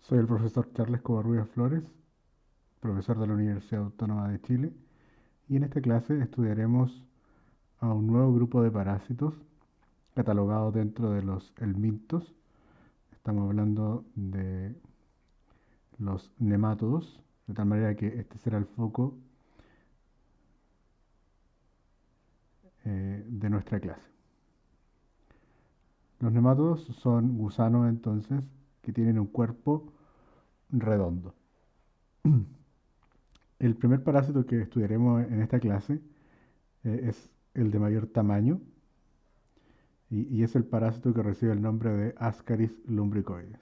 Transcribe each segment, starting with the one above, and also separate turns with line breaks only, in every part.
Soy el profesor Charles Covarrubias Flores, profesor de la Universidad Autónoma de Chile, y en esta clase estudiaremos a un nuevo grupo de parásitos catalogados dentro de los helmintos. Estamos hablando de los nemátodos, de tal manera que este será el foco de nuestra clase. Los nemátodos son gusanos entonces que tienen un cuerpo redondo. El primer parásito que estudiaremos en esta clase es el de mayor tamaño y es el parásito que recibe el nombre de Ascaris lumbricoides.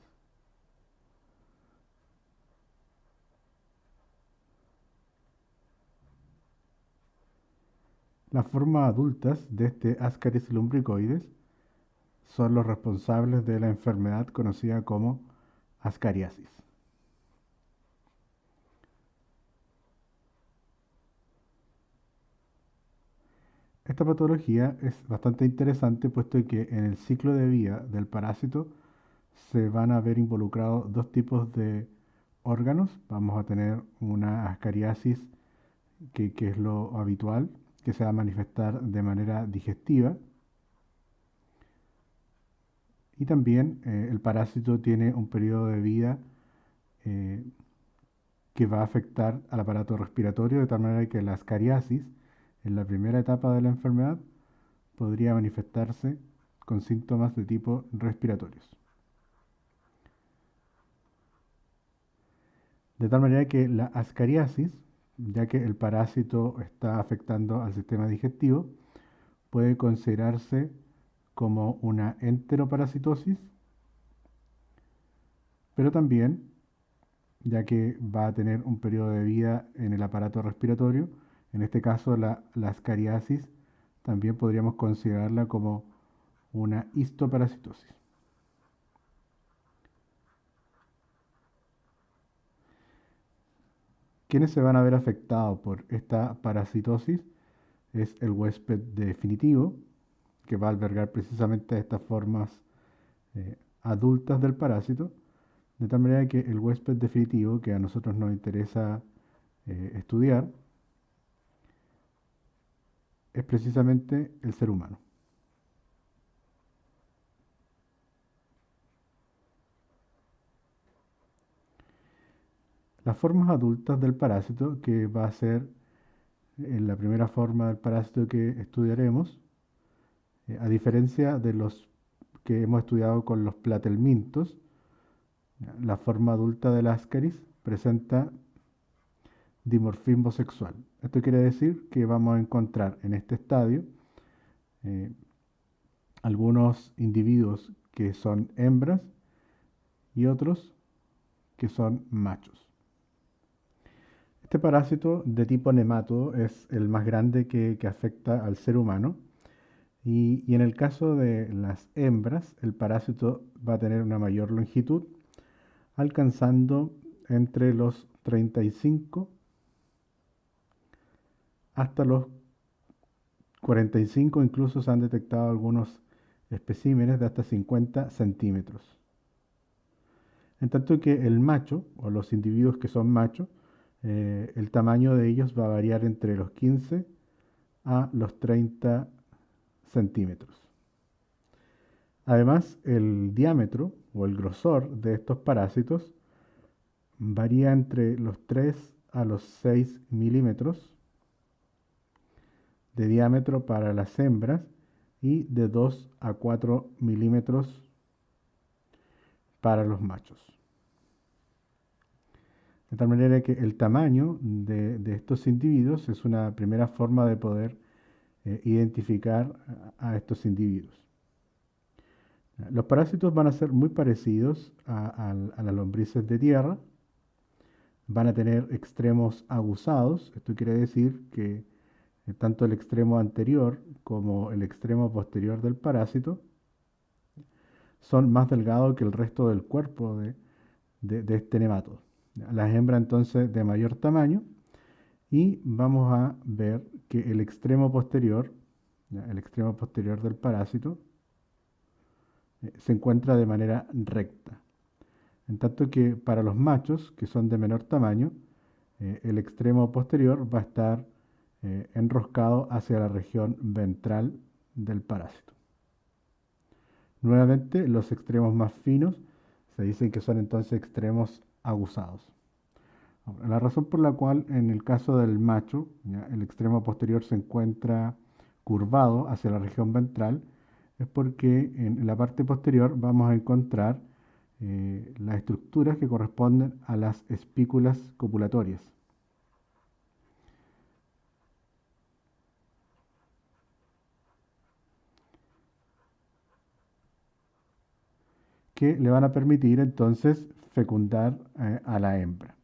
Las formas adultas de este Ascaris lumbricoides son los responsables de la enfermedad conocida como ascariasis. Esta patología es bastante interesante puesto que en el ciclo de vida del parásito se van a ver involucrados dos tipos de órganos. Vamos a tener una ascariasis que es lo habitual, que se va a manifestar de manera digestiva. Y también el parásito tiene un periodo de vida eh, que va a afectar al aparato respiratorio, de tal manera que la ascariasis, en la primera etapa de la enfermedad, podría manifestarse con síntomas de tipo respiratorios. De tal manera que la ascariasis, ya que el parásito está afectando al sistema digestivo, puede considerarse como una enteroparasitosis, pero también, ya que va a tener un periodo de vida en el aparato respiratorio, en este caso la ascariasis, también podríamos considerarla como una histoparasitosis. Quienes se van a ver afectados por esta parasitosis es el huésped definitivo, que va a albergar precisamente estas formas adultas del parásito, de tal manera que el huésped definitivo que a nosotros nos interesa estudiar es precisamente el ser humano. Las formas adultas del parásito, que va a ser en la primera forma del parásito que estudiaremos, a diferencia de los que hemos estudiado con los platelmintos, la forma adulta del ascaris presenta dimorfismo sexual. Esto quiere decir que vamos a encontrar en este estadio eh, algunos individuos que son hembras y otros que son machos. Este parásito de tipo nemátodo es el más grande que afecta al ser humano y en el caso de las hembras el parásito va a tener una mayor longitud, alcanzando entre los 35 hasta los 45, incluso se han detectado algunos especímenes de hasta 50 centímetros. En tanto que el macho, o los individuos que son machos, el tamaño de ellos va a variar entre los 15 a los 30 centímetros. Además, el diámetro o el grosor de estos parásitos varía entre los 3 a los 6 milímetros de diámetro para las hembras y de 2 a 4 milímetros para los machos. De tal manera que el tamaño de estos individuos es una primera forma de poder identificar a estos individuos. Los parásitos van a ser muy parecidos a las lombrices de tierra, van a tener extremos aguzados, esto quiere decir que tanto el extremo anterior como el extremo posterior del parásito son más delgados que el resto del cuerpo de este nemátodo. Las hembras entonces de mayor tamaño y vamos a ver que el extremo posterior del parásito se encuentra de manera recta. En tanto que para los machos, que son de menor tamaño, el extremo posterior va a estar enroscado hacia la región ventral del parásito. Nuevamente, los extremos más finos se dicen que son entonces extremos aguzados. Ahora, la razón por la cual en el caso del macho, ¿ya?, el extremo posterior se encuentra curvado hacia la región ventral es porque en la parte posterior vamos a encontrar las estructuras que corresponden a las espículas copulatorias, que le van a permitir entonces fecundar a la hembra.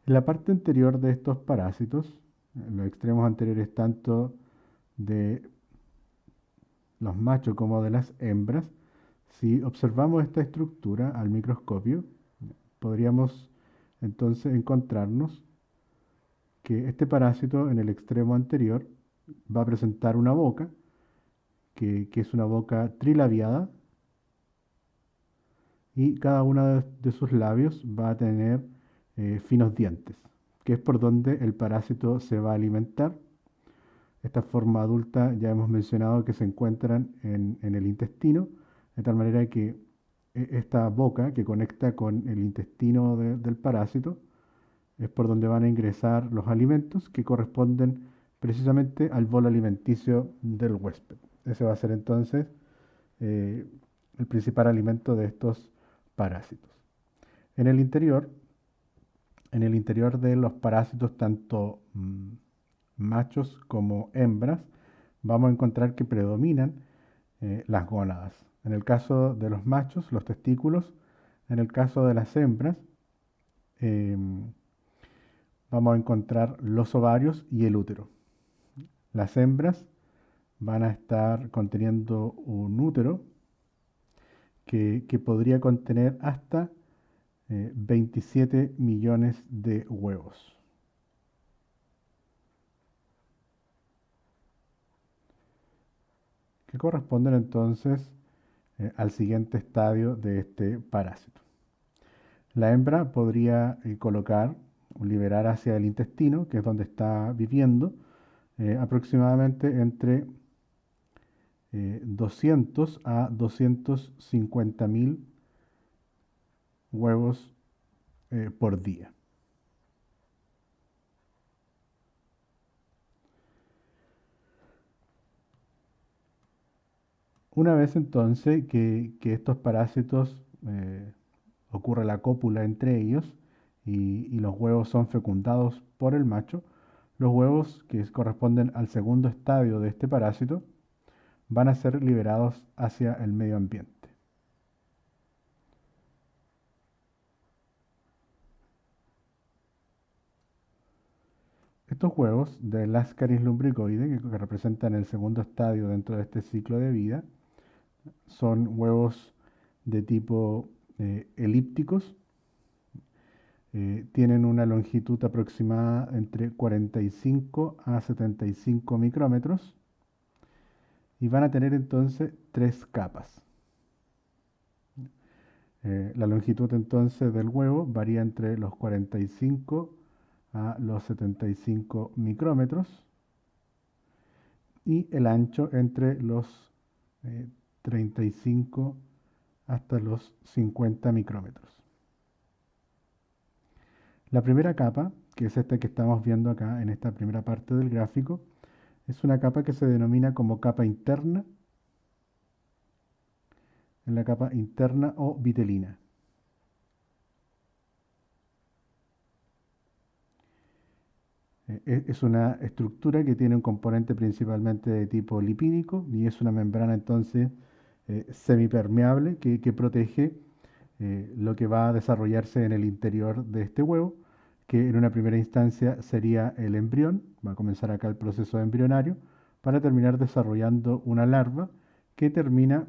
En la parte anterior de estos parásitos, en los extremos anteriores tanto de los machos como de las hembras, si observamos esta estructura al microscopio, podríamos entonces encontrarnos que este parásito en el extremo anterior va a presentar una boca, que es una boca trilabiada, y cada uno de sus labios va a tener finos dientes, que es por donde el parásito se va a alimentar. Esta forma adulta ya hemos mencionado que se encuentran en el intestino, de tal manera que esta boca que conecta con el intestino del parásito es por donde van a ingresar los alimentos que corresponden precisamente al bolo alimenticio del huésped. Ese va a ser entonces eh, el principal alimento de estos parásitos. En el interior, en el interior de los parásitos, tanto machos como hembras, vamos a encontrar que predominan las gónadas. En el caso de los machos, los testículos. En el caso de las hembras, eh, vamos a encontrar los ovarios y el útero. Las hembras van a estar conteniendo un útero que podría contener hasta 27 millones de huevos. Que corresponden entonces al siguiente estadio de este parásito. La hembra podría colocar o liberar hacia el intestino, que es donde está viviendo, aproximadamente entre 200 a 250 mil huevos por día. Una vez entonces que estos parásitos ocurre la cópula entre ellos y los huevos son fecundados por el macho, los huevos que corresponden al segundo estadio de este parásito van a ser liberados hacia el medio ambiente. Estos huevos del Ascaris lumbricoide, que representan el segundo estadio dentro de este ciclo de vida, son huevos de tipo elípticos. Tienen una longitud aproximada entre 45 a 75 micrómetros y van a tener entonces tres capas. La longitud entonces del huevo varía entre los 45 a los 75 micrómetros y el ancho entre los 35 hasta los 50 micrómetros. La primera capa, que es esta que estamos viendo acá en esta primera parte del gráfico, es una capa que se denomina como capa interna, en la capa interna o vitelina. Es una estructura que tiene un componente principalmente de tipo lipídico y es una membrana entonces semipermeable que protege lo que va a desarrollarse en el interior de este huevo, que en una primera instancia sería el embrión. Va a comenzar acá el proceso embrionario para terminar desarrollando una larva que termina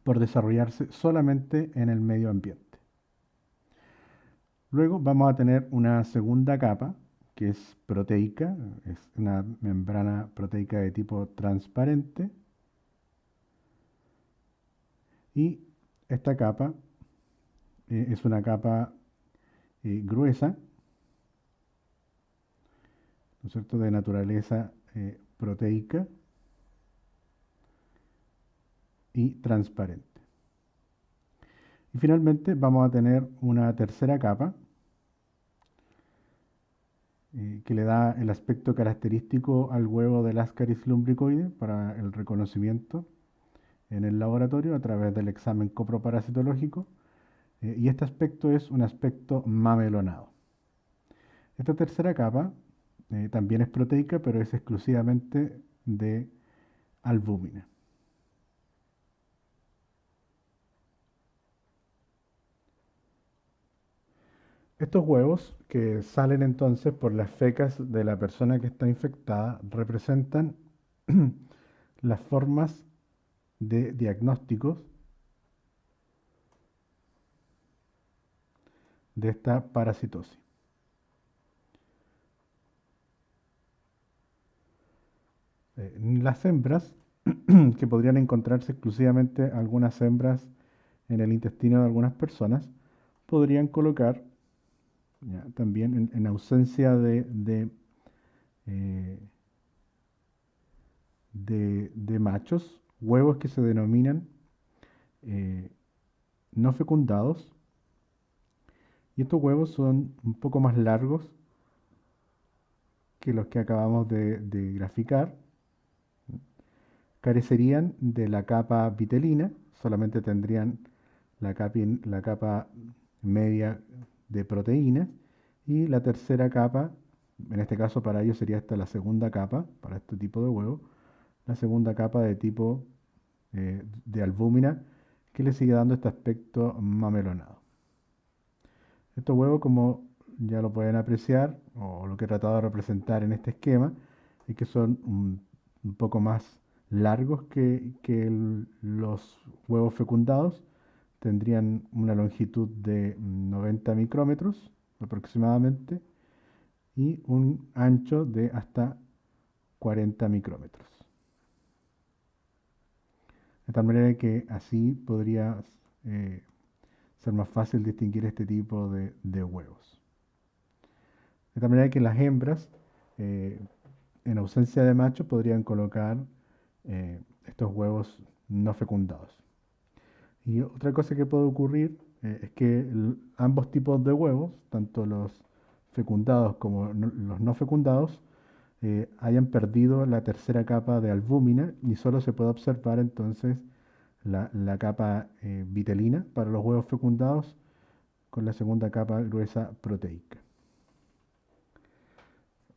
por desarrollarse solamente en el medio ambiente. Luego vamos a tener una segunda capa que es proteica, es una membrana proteica de tipo transparente y esta capa es una capa gruesa, ¿no es cierto?, de naturaleza proteica y transparente. Y finalmente vamos a tener una tercera capa que le da el aspecto característico al huevo del Ascaris lumbricoide para el reconocimiento en el laboratorio a través del examen coproparasitológico. Y este aspecto es un aspecto mamelonado. Esta tercera capa también es proteica, pero es exclusivamente de albúmina. Estos huevos que salen entonces por las fecas de la persona que está infectada representan las formas de diagnósticos de esta parasitosis. Las hembras, que podrían encontrarse exclusivamente algunas hembras en el intestino de algunas personas, podrían colocar ya, también en ausencia eh, de machos, huevos que se denominan eh, no fecundados. Y estos huevos son un poco más largos que los que acabamos de graficar. Carecerían de la capa vitelina, solamente tendrían la capa media de proteínas y la tercera capa, en este caso para ellos sería esta la segunda capa, para este tipo de huevo, la segunda capa de tipo de albúmina que le sigue dando este aspecto mamelonado. Estos huevos, como ya lo pueden apreciar, o lo que he tratado de representar en este esquema, es que son un poco más largos que los huevos fecundados. Tendrían una longitud de 90 micrómetros aproximadamente y un ancho de hasta 40 micrómetros. De tal manera que así podría eh, ser más fácil distinguir este tipo de huevos. De tal manera que las hembras, eh, en ausencia de machos, podrían colocar estos huevos no fecundados. Y otra cosa que puede ocurrir es que ambos tipos de huevos, tanto los fecundados como los no fecundados, hayan perdido la tercera capa de albúmina y solo se puede observar entonces la capa vitelina para los huevos fecundados con la segunda capa gruesa proteica.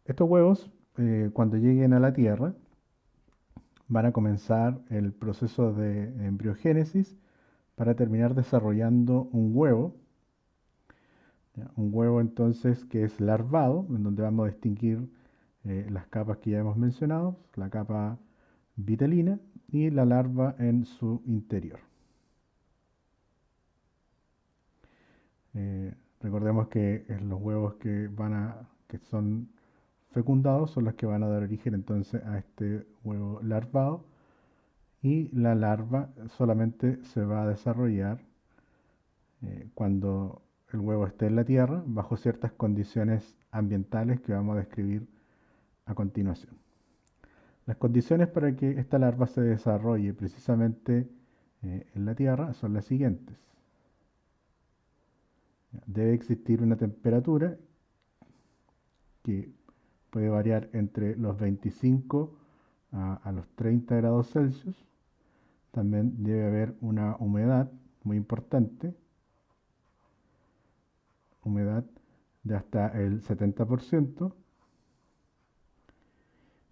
Estos huevos, cuando lleguen a la Tierra, van a comenzar el proceso de embriogénesis para terminar desarrollando un huevo. ¿Ya? Un huevo entonces que es larvado, en donde vamos a distinguir las capas que ya hemos mencionado, la capa vitelina y la larva en su interior. Recordemos que los huevos que son fecundados son los que van a dar origen entonces a este huevo larvado y la larva solamente se va a desarrollar cuando el huevo esté en la tierra bajo ciertas condiciones ambientales que vamos a describir a continuación. Las condiciones para que esta larva se desarrolle precisamente en la tierra son las siguientes. Debe existir una temperatura que puede variar entre los 25 a los 30 grados Celsius. También debe haber una humedad muy importante, humedad de hasta el 70%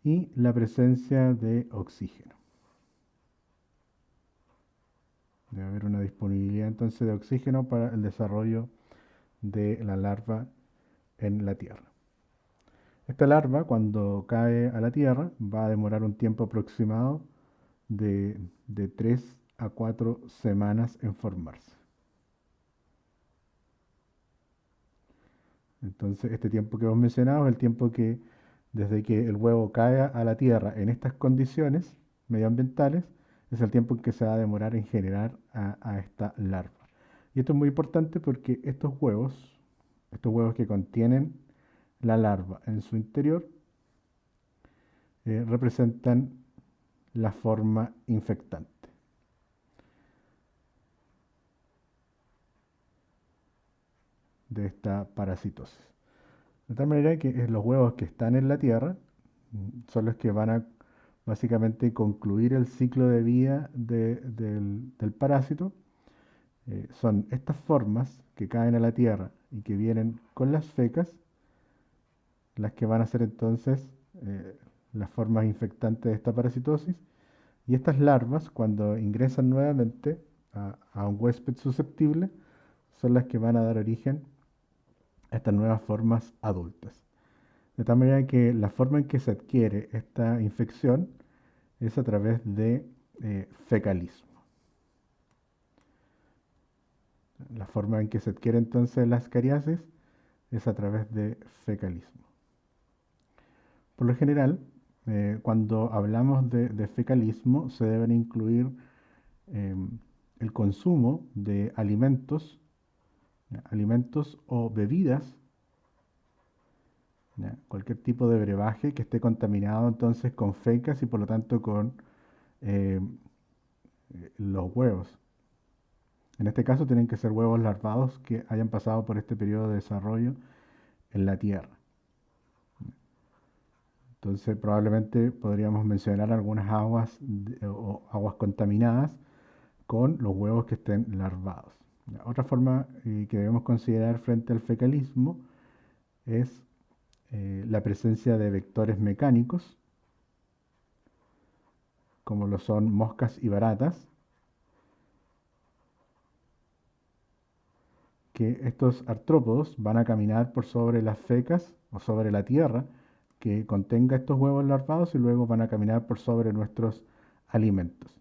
y la presencia de oxígeno. Debe haber una disponibilidad entonces de oxígeno para el desarrollo de la larva en la tierra. Esta larva, cuando cae a la tierra, va a demorar un tiempo aproximado de 3 a 4 semanas en formarse. Entonces, este tiempo que hemos mencionado es el tiempo que desde que el huevo cae a la tierra en estas condiciones medioambientales, es el tiempo en que se va a demorar en generar a esta larva. Y esto es muy importante porque estos huevos que contienen la larva en su interior, representan la forma infectante de esta parasitosis. De tal manera que los huevos que están en la Tierra son los que van a básicamente concluir el ciclo de vida del parásito. Son estas formas que caen a la Tierra y que vienen con las fecas las que van a ser entonces las formas infectantes de esta parasitosis. Y estas larvas, cuando ingresan nuevamente a un huésped susceptible, son las que van a dar origen a estas nuevas formas adultas. De tal manera que la forma en que se adquiere esta infección es a través de fecalismo. La forma en que se adquiere entonces las cariasis es a través de fecalismo. Por lo general, cuando hablamos de fecalismo, se deben incluir eh, el consumo de alimentos o bebidas, ¿ya? Cualquier tipo de brebaje que esté contaminado entonces con fecas y por lo tanto con eh, los huevos. En este caso tienen que ser huevos larvados que hayan pasado por este periodo de desarrollo en la tierra. Entonces probablemente podríamos mencionar algunas aguas o aguas contaminadas con los huevos que estén larvados. Otra forma que debemos considerar frente al fecalismo es la presencia de vectores mecánicos, como lo son moscas y baratas, que estos artrópodos van a caminar por sobre las fecas o sobre la tierra que contenga estos huevos larvados y luego van a caminar por sobre nuestros alimentos.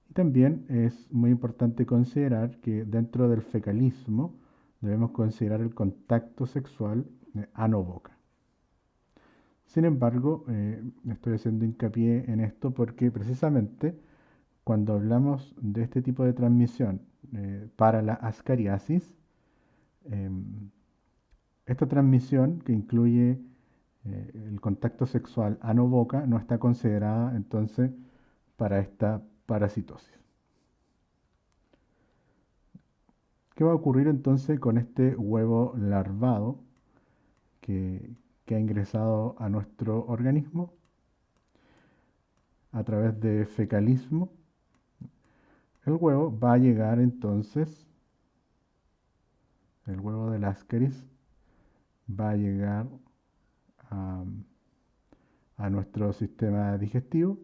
Y también es muy importante considerar que dentro del fecalismo debemos considerar el contacto sexual ano-boca. Sin embargo, estoy haciendo hincapié en esto porque precisamente cuando hablamos de este tipo de transmisión para la ascariasis, em, esta transmisión que incluye el contacto sexual ano-boca no está considerada entonces para esta parasitosis. ¿Qué va a ocurrir entonces con este huevo larvado que, que ha ingresado a nuestro organismo a través de fecalismo? El huevo va a llegar entonces, el huevo del Ascaris va a llegar a, a nuestro sistema digestivo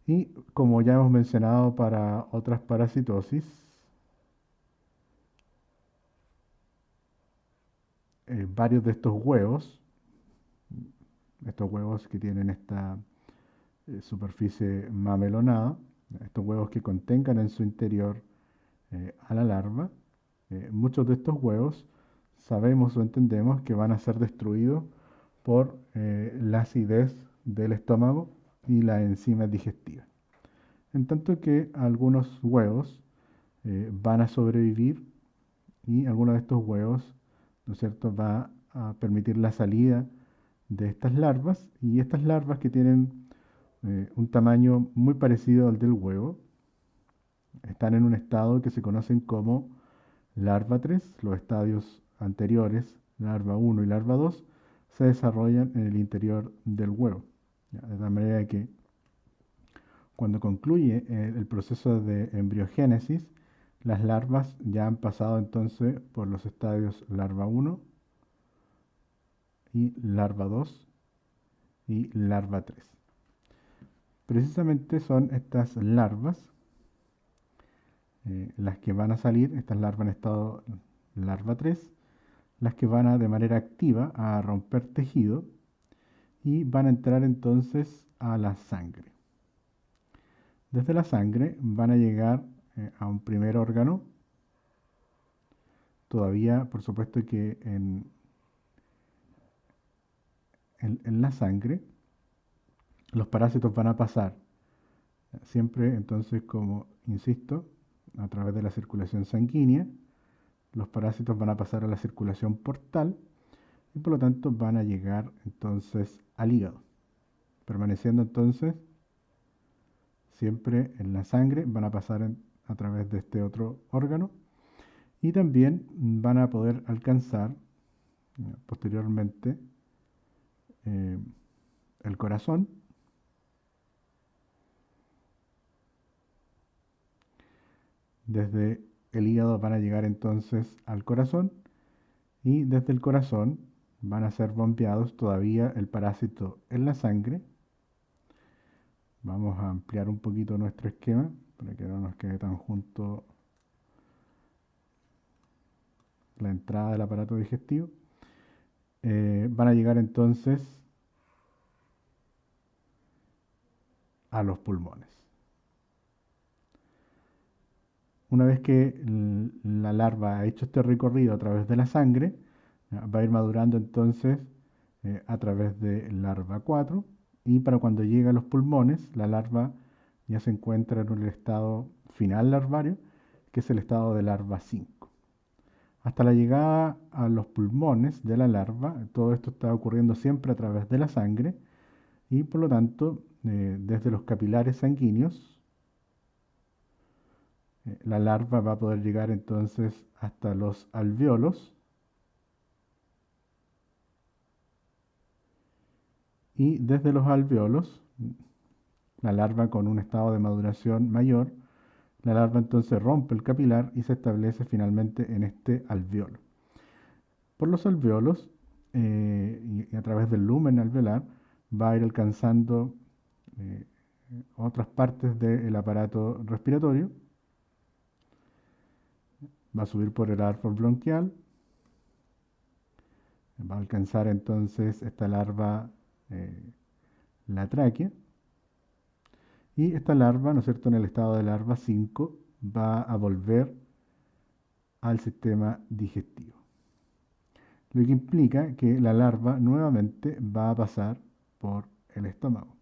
y como ya hemos mencionado para otras parasitosis, varios de estos huevos que tienen esta superficie mamelonada, estos huevos que contengan en su interior a la larva, muchos de estos huevos sabemos o entendemos que van a ser destruidos por la acidez del estómago y la enzima digestiva. En tanto que algunos huevos van a sobrevivir y algunos de estos huevos, ¿no es cierto?, va a permitir la salida de estas larvas y estas larvas que tienen un tamaño muy parecido al del huevo están en un estado que se conocen como larva 3. Los estadios anteriores, larva 1 y larva 2, se desarrollan en el interior del huevo. ¿Ya? De tal manera que cuando concluye el proceso de embriogénesis, las larvas ya han pasado entonces por los estadios larva 1 y larva 2 y larva 3. Precisamente son estas larvas las que van a salir, estas larvas en estado larva 3, las que van a de manera activa a romper tejido y van a entrar entonces a la sangre. Desde la sangre van a llegar a un primer órgano. Todavía, por supuesto que en la sangre los parásitos van a pasar Siempre entonces, como insisto, a través de la circulación sanguínea, los parásitos van a pasar a la circulación portal y por lo tanto van a llegar entonces al hígado, permaneciendo entonces siempre en la sangre, van a pasar a través de este otro órgano y también van a poder alcanzar posteriormente eh, el corazón. Desde el hígado van a llegar entonces al corazón y desde el corazón van a ser bombeados todavía el parásito en la sangre. Vamos a ampliar un poquito nuestro esquema para que no nos quede tan junto la entrada del aparato digestivo. Van a llegar entonces a los pulmones. Una vez que la larva ha hecho este recorrido a través de la sangre, va a ir madurando entonces a través de larva 4 y para cuando llega a los pulmones, la larva ya se encuentra en un estado final larvario, que es el estado de larva 5. Hasta la llegada a los pulmones de la larva, todo esto está ocurriendo siempre a través de la sangre y por lo tanto, desde los capilares sanguíneos, la larva va a poder llegar entonces hasta los alvéolos y desde los alvéolos, la larva con un estado de maduración mayor, la larva entonces rompe el capilar y se establece finalmente en este alvéolo. Por los alvéolos y a través del lumen alveolar va a ir alcanzando eh, otras partes del aparato respiratorio, va a subir por el árbol bronquial, va a alcanzar entonces esta larva la tráquea y esta larva, ¿no es cierto?, en el estado de larva 5 va a volver al sistema digestivo. Lo que implica que la larva nuevamente va a pasar por el estómago.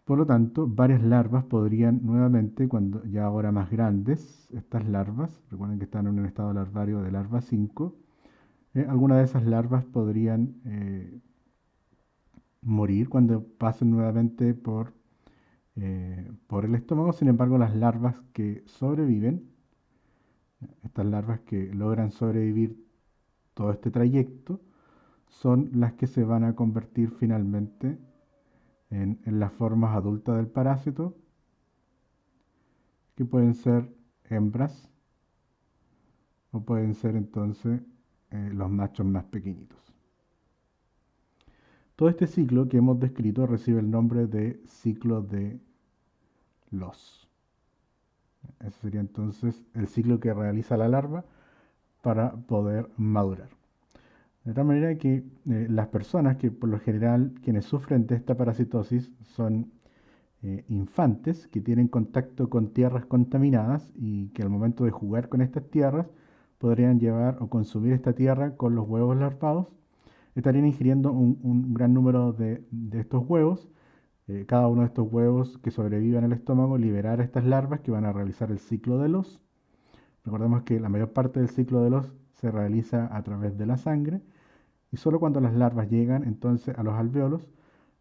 Por lo tanto, varias larvas podrían nuevamente, cuando ya ahora más grandes, estas larvas, recuerden que están en un estado larvario de larva 5, algunas de esas larvas podrían morir cuando pasen nuevamente por el estómago. Sin embargo, las larvas que sobreviven, estas larvas que logran sobrevivir todo este trayecto, son las que se van a convertir finalmente en las formas adultas del parásito, que pueden ser hembras o pueden ser entonces los machos más pequeñitos. Todo este ciclo que hemos descrito recibe el nombre de ciclo de Loss. Ese sería entonces el ciclo que realiza la larva para poder madurar. De tal manera que las personas que por lo general quienes sufren de esta parasitosis son infantes que tienen contacto con tierras contaminadas y que al momento de jugar con estas tierras podrían llevar o consumir esta tierra con los huevos larvados, estarían ingiriendo un gran número de estos huevos. Cada uno de estos huevos que sobrevivan en el estómago liberar estas larvas que van a realizar el ciclo de Los. Recordemos que la mayor parte del ciclo de Los se realiza a través de la sangre y solo cuando las larvas llegan entonces a los alvéolos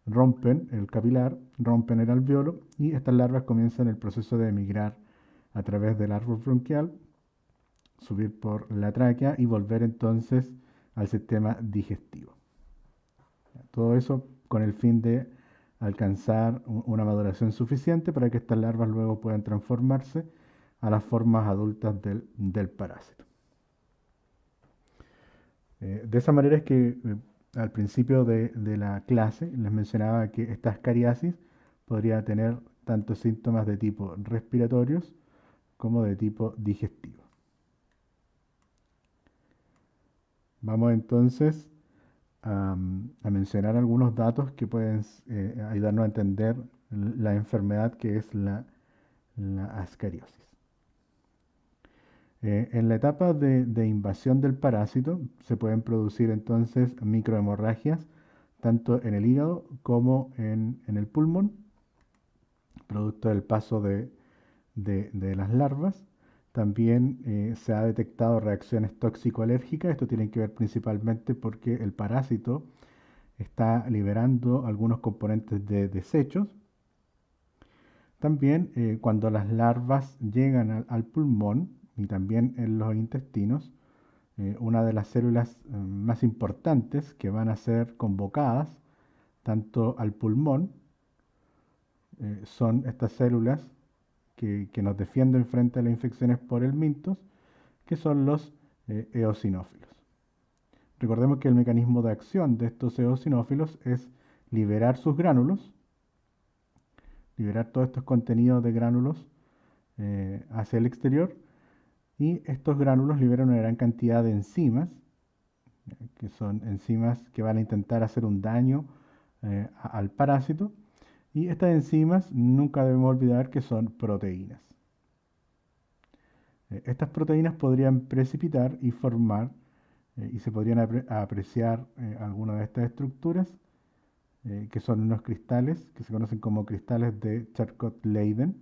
rompen el capilar, rompen el alvéolo y estas larvas comienzan el proceso de emigrar a través del árbol bronquial, subir por la tráquea y volver entonces al sistema digestivo. Todo eso con el fin de alcanzar una maduración suficiente para que estas larvas luego puedan transformarse a las formas adultas del parásito. De esa manera es que al principio de la clase les mencionaba que esta ascariasis podría tener tanto síntomas de tipo respiratorios como de tipo digestivo. Vamos entonces a mencionar algunos datos que pueden ayudarnos a entender la enfermedad que es la ascariosis. En la etapa de invasión del parásito se pueden producir entonces microhemorragias tanto en el hígado como en el pulmón. producto del paso de las larvas. También se ha detectado reacciones tóxico-alérgicas. Esto tiene que ver principalmente porque el parásito está liberando algunos componentes de desechos. También cuando las larvas llegan al pulmón y también en los intestinos, una de las células más importantes que van a ser convocadas tanto al pulmón son estas células que nos defienden frente a las infecciones por el mintos, que son los eosinófilos. Recordemos que el mecanismo de acción de estos eosinófilos es liberar sus gránulos, liberar todos estos contenidos de gránulos hacia el exterior, y estos gránulos liberan una gran cantidad de enzimas, que son enzimas que van a intentar hacer un daño al parásito, y estas enzimas nunca debemos olvidar que son proteínas. Estas proteínas podrían precipitar y formar, y se podrían apreciar algunas de estas estructuras, que son unos cristales que se conocen como cristales de Charcot-Leyden,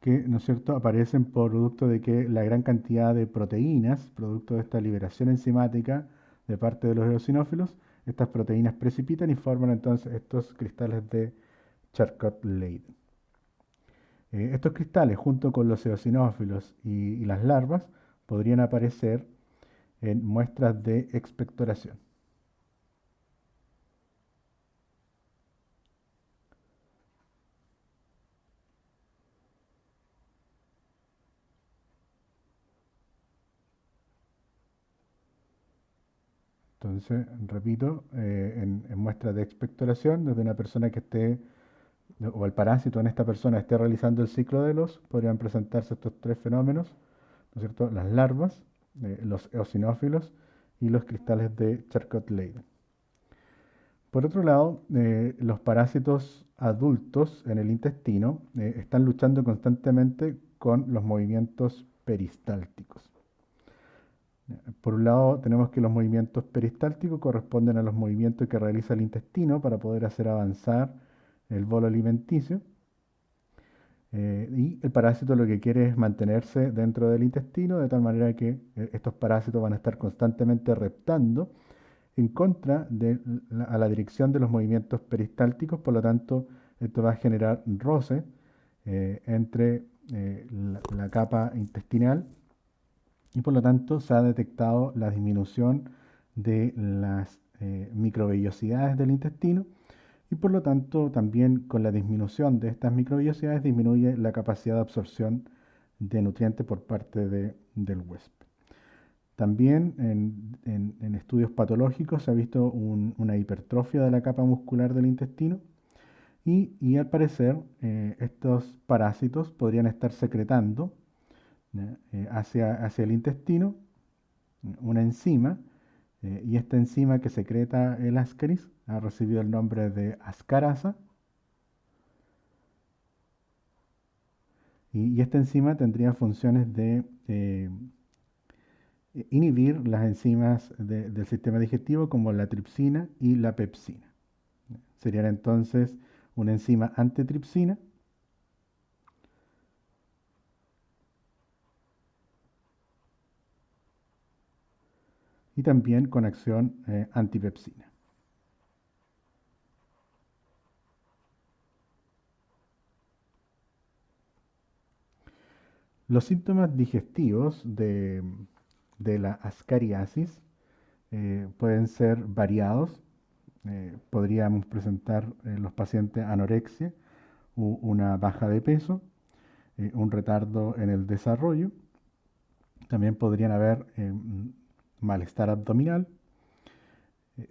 que, ¿no es cierto?, aparecen por producto de que la gran cantidad de proteínas, producto de esta liberación enzimática de parte de los eosinófilos, estas proteínas precipitan y forman entonces estos cristales de Charcot-Leyden. Estos cristales, junto con los eosinófilos y las larvas, podrían aparecer en muestras de expectoración. Entonces, repito, en muestras de expectoración, desde una persona que esté, o el parásito en esta persona esté realizando el ciclo de los, podrían presentarse estos tres fenómenos, ¿no es cierto? Las larvas, los eosinófilos y los cristales de Charcot-Leyden. Por otro lado, los parásitos adultos en el intestino están luchando constantemente con los movimientos peristálticos. Por un lado, tenemos que los movimientos peristálticos corresponden a los movimientos que realiza el intestino para poder hacer avanzar el bolo alimenticio. Y el parásito lo que quiere es mantenerse dentro del intestino, de tal manera que estos parásitos van a estar constantemente reptando en contra de a la dirección de los movimientos peristálticos. Por lo tanto, esto va a generar roce entre la capa intestinal, y por lo tanto se ha detectado la disminución de las microvellosidades del intestino, y por lo tanto también con la disminución de estas microvellosidades disminuye la capacidad de absorción de nutrientes por parte del huésped. También en estudios patológicos se ha visto una hipertrofia de la capa muscular del intestino, y al parecer estos parásitos podrían estar secretando hacia el intestino una enzima, y esta enzima que secreta el Ascaris ha recibido el nombre de ascarasa, y esta enzima tendría funciones de inhibir las enzimas del sistema digestivo como la tripsina y la pepsina. Serían entonces una enzima antitripsina y también con acción antipepsina. Los síntomas digestivos de la ascariasis pueden ser variados. Podríamos presentar en los pacientes anorexia, una baja de peso, un retardo en el desarrollo. También podrían haber malestar abdominal,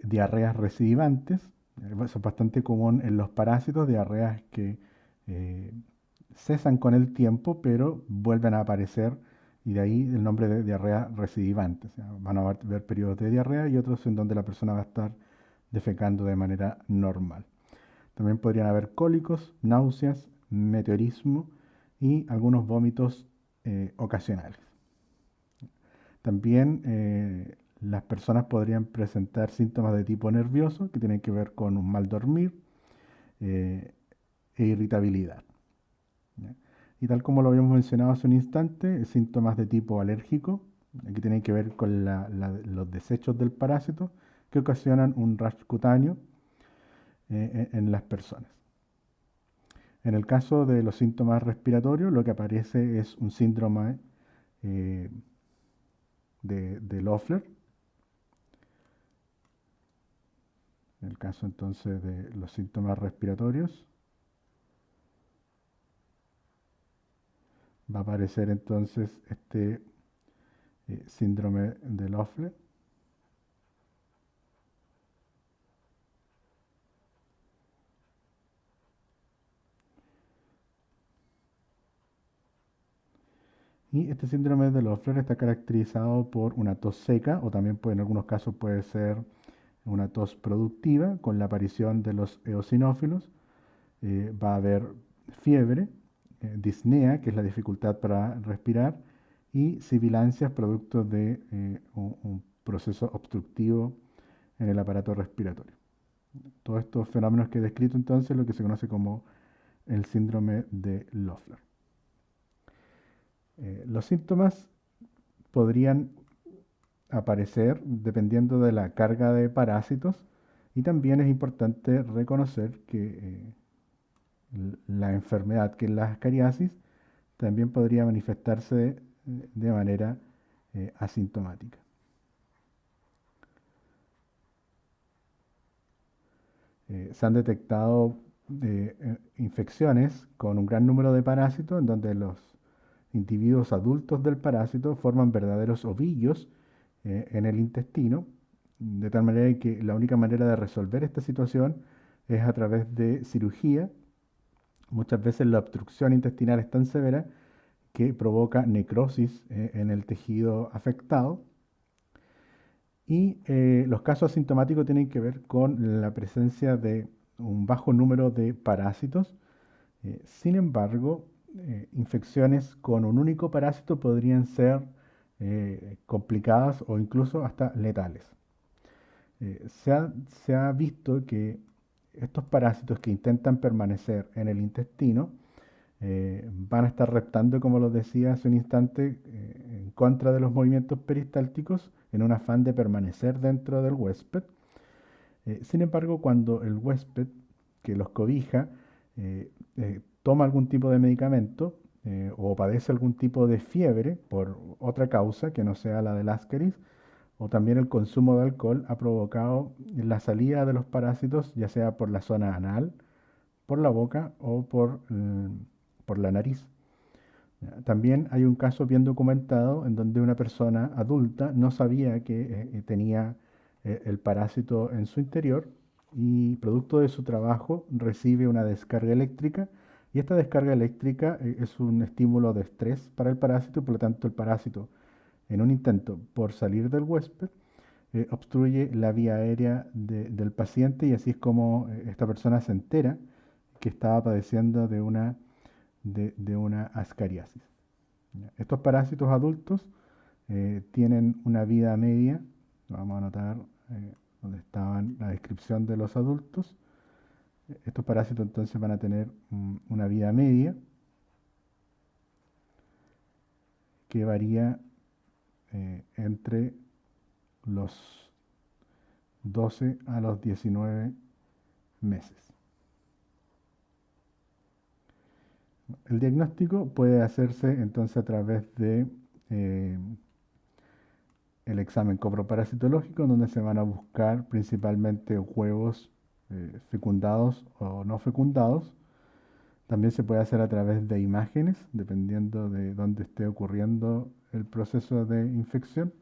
diarreas recidivantes. Eso es bastante común en los parásitos, diarreas que cesan con el tiempo, pero vuelven a aparecer, y de ahí el nombre de diarrea recidivante. O sea, van a haber periodos de diarrea y otros en donde la persona va a estar defecando de manera normal. También podrían haber cólicos, náuseas, meteorismo y algunos vómitos ocasionales. También las personas podrían presentar síntomas de tipo nervioso que tienen que ver con un mal dormir eh, e irritabilidad. ¿Ya? Y tal como lo habíamos mencionado hace un instante, síntomas de tipo alérgico, que tienen que ver con los desechos del parásito que ocasionan un rash cutáneo en las personas. En el caso de los síntomas respiratorios, lo que aparece es un síndrome eh, de Loeffler. En el caso entonces de los síntomas respiratorios, va a aparecer entonces este síndrome de Loeffler. Y este síndrome de Loeffler está caracterizado por una tos seca o también en algunos casos puede ser una tos productiva con la aparición de los eosinófilos. Va a haber fiebre, disnea, que es la dificultad para respirar, y sibilancias producto de un proceso obstructivo en el aparato respiratorio. Todos estos fenómenos que he descrito entonces lo que se conoce como el síndrome de Loeffler. Los síntomas podrían aparecer dependiendo de la carga de parásitos y también es importante reconocer que la enfermedad que es la ascariasis también podría manifestarse de manera asintomática. Se han detectado infecciones con un gran número de parásitos en donde los individuos adultos del parásito forman verdaderos ovillos en el intestino, de tal manera que la única manera de resolver esta situación es a través de cirugía. Muchas veces la obstrucción intestinal es tan severa que provoca necrosis en el tejido afectado. Y los casos asintomáticos tienen que ver con la presencia de un bajo número de parásitos. Sin embargo, infecciones con un único parásito podrían ser complicadas o incluso hasta letales. Se ha visto que estos parásitos que intentan permanecer en el intestino van a estar reptando, como lo decía hace un instante, en contra de los movimientos peristálticos en un afán de permanecer dentro del huésped. Sin embargo, cuando el huésped que los cobija toma algún tipo de medicamento o padece algún tipo de fiebre por otra causa que no sea la del Ascaris, o también el consumo de alcohol ha provocado la salida de los parásitos, ya sea por la zona anal, por la boca o por la nariz. También hay un caso bien documentado en donde una persona adulta no sabía que tenía el parásito en su interior y producto de su trabajo recibe una descarga eléctrica y esta descarga eléctrica es un estímulo de estrés para el parásito y por lo tanto el parásito en un intento por salir del huésped obstruye la vía aérea del paciente y así es como esta persona se entera que estaba padeciendo de una ascariasis. Estos parásitos adultos tienen una vida media, vamos a anotar donde estaba la descripción de los adultos. Estos parásitos entonces van a tener una vida media que varía entre los 12 a los 19 meses. El diagnóstico puede hacerse entonces a través de el examen coproparasitológico, donde se van a buscar principalmente huevos fecundados o no fecundados. También se puede hacer a través de imágenes, dependiendo de dónde esté ocurriendo el proceso de infección.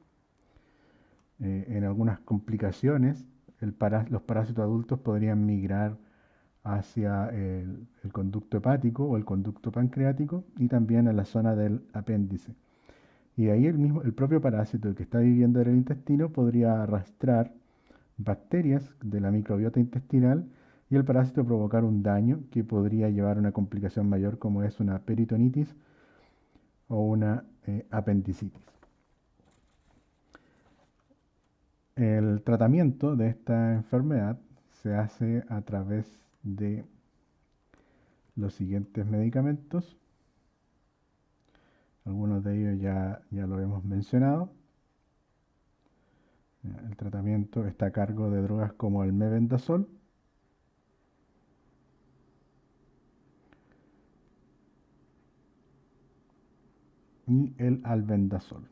En algunas complicaciones, los parásitos adultos podrían migrar hacia el conducto hepático o el conducto pancreático y también a la zona del apéndice. Y ahí el propio parásito que está viviendo en el intestino podría arrastrar bacterias de la microbiota intestinal y el parásito provocar un daño que podría llevar a una complicación mayor como es una peritonitis o una apendicitis. El tratamiento de esta enfermedad se hace a través de los siguientes medicamentos. Algunos de ellos ya lo hemos mencionado. El tratamiento está a cargo de drogas como el mebendazol y el albendazol.